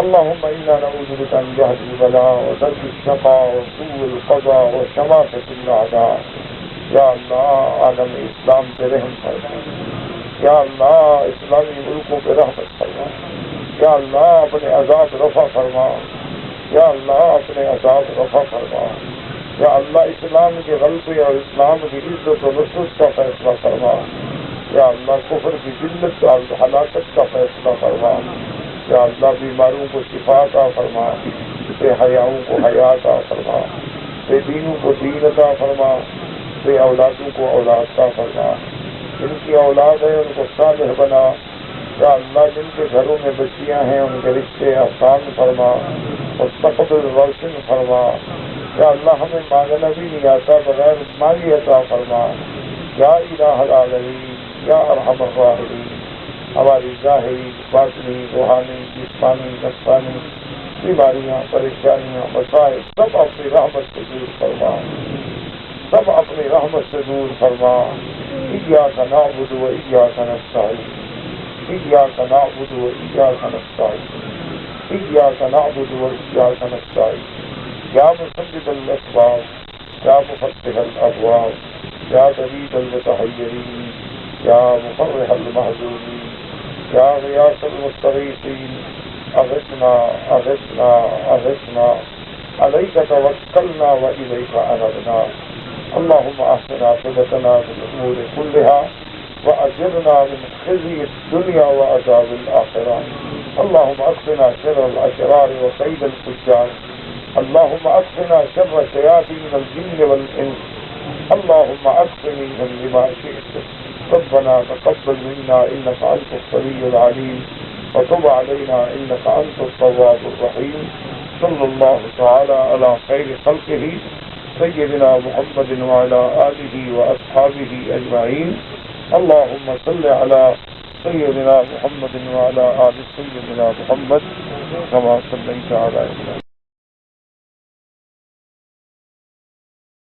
اللهم إنا نعوذ بك من جهد البلاء ودرك الشقاء وسوء القضاء وشماتة الأعداء یا اللہ عالم اسلام پہ رحم فرما، یا اللہ اسلامی ملکوں پہ رحمت فرما، یا اللہ اپنے عذاب رفع فرما، یا اللہ اپنے عذاب رفع فرما، یا اللہ اسلام کے غلبے اور اسلام کی عزت و نصرت کا فیصلہ فرما، یا اللہ کفر کی ذلت اور ہلاکت کا فیصلہ فرما، یا اللہ بیماروں کو شفا عطا فرما، بے حیاؤں کو حیا عطا فرما، بے دینوں کو دین عطا فرما، بے اولادوں کو اولاد عطا فرما، جن کی اولاد ہے ان کو صالح بنا، یا اللہ جن کے گھروں میں بچیاں ہیں ان کے رشتے آسان فرما، مستقبل روشن فرما، یا اللہ ہمیں مانگنا بھی نہیں آتا بغیر مانگی عطا فرما، یا الہ العالمین یا ارحم الراحمین، ہماری ظاہری، باطنی، روحانی، جسمانی، نفسانی بیماریاں، پریشانیاں، مسائل سب اپنی رحمت سے دور فرما، سب اپنی رحمت سے دور فرما۔ ایاک نعبد و ایاک نستعین، ایاک نعبد و ایاک نستعین، ایاک نعبد و ایاک نستعین، یا مسدد الاسباب، یا مفتح الابواب، یا دلیل المتحیرین، یا مفرح المحزونین، يا غياث المستغيثين أغثنا أغثنا أغثنا عليك توكلنا وإليك أنبنا اللهم أحسن عاقبتنا في الأمور كلها وأجرنا من خزي الدنيا وعذاب الآخرة اللهم أكفنا شر الأشرار وكيد الفجار اللهم أكفنا شر شياطين الجن والإنس اللهم أكفنيهم بما شئت ربنا تقبل منا إنك أنت السميع العليم وتب علينا إنك أنت التواب الرحيم صلى الله تعالى على خير خلقه سيدنا محمد وعلى آله وأصحابه أجمعين اللهم صل على سيدنا محمد وعلى آل سيدنا محمد كما صليت على إبراهيم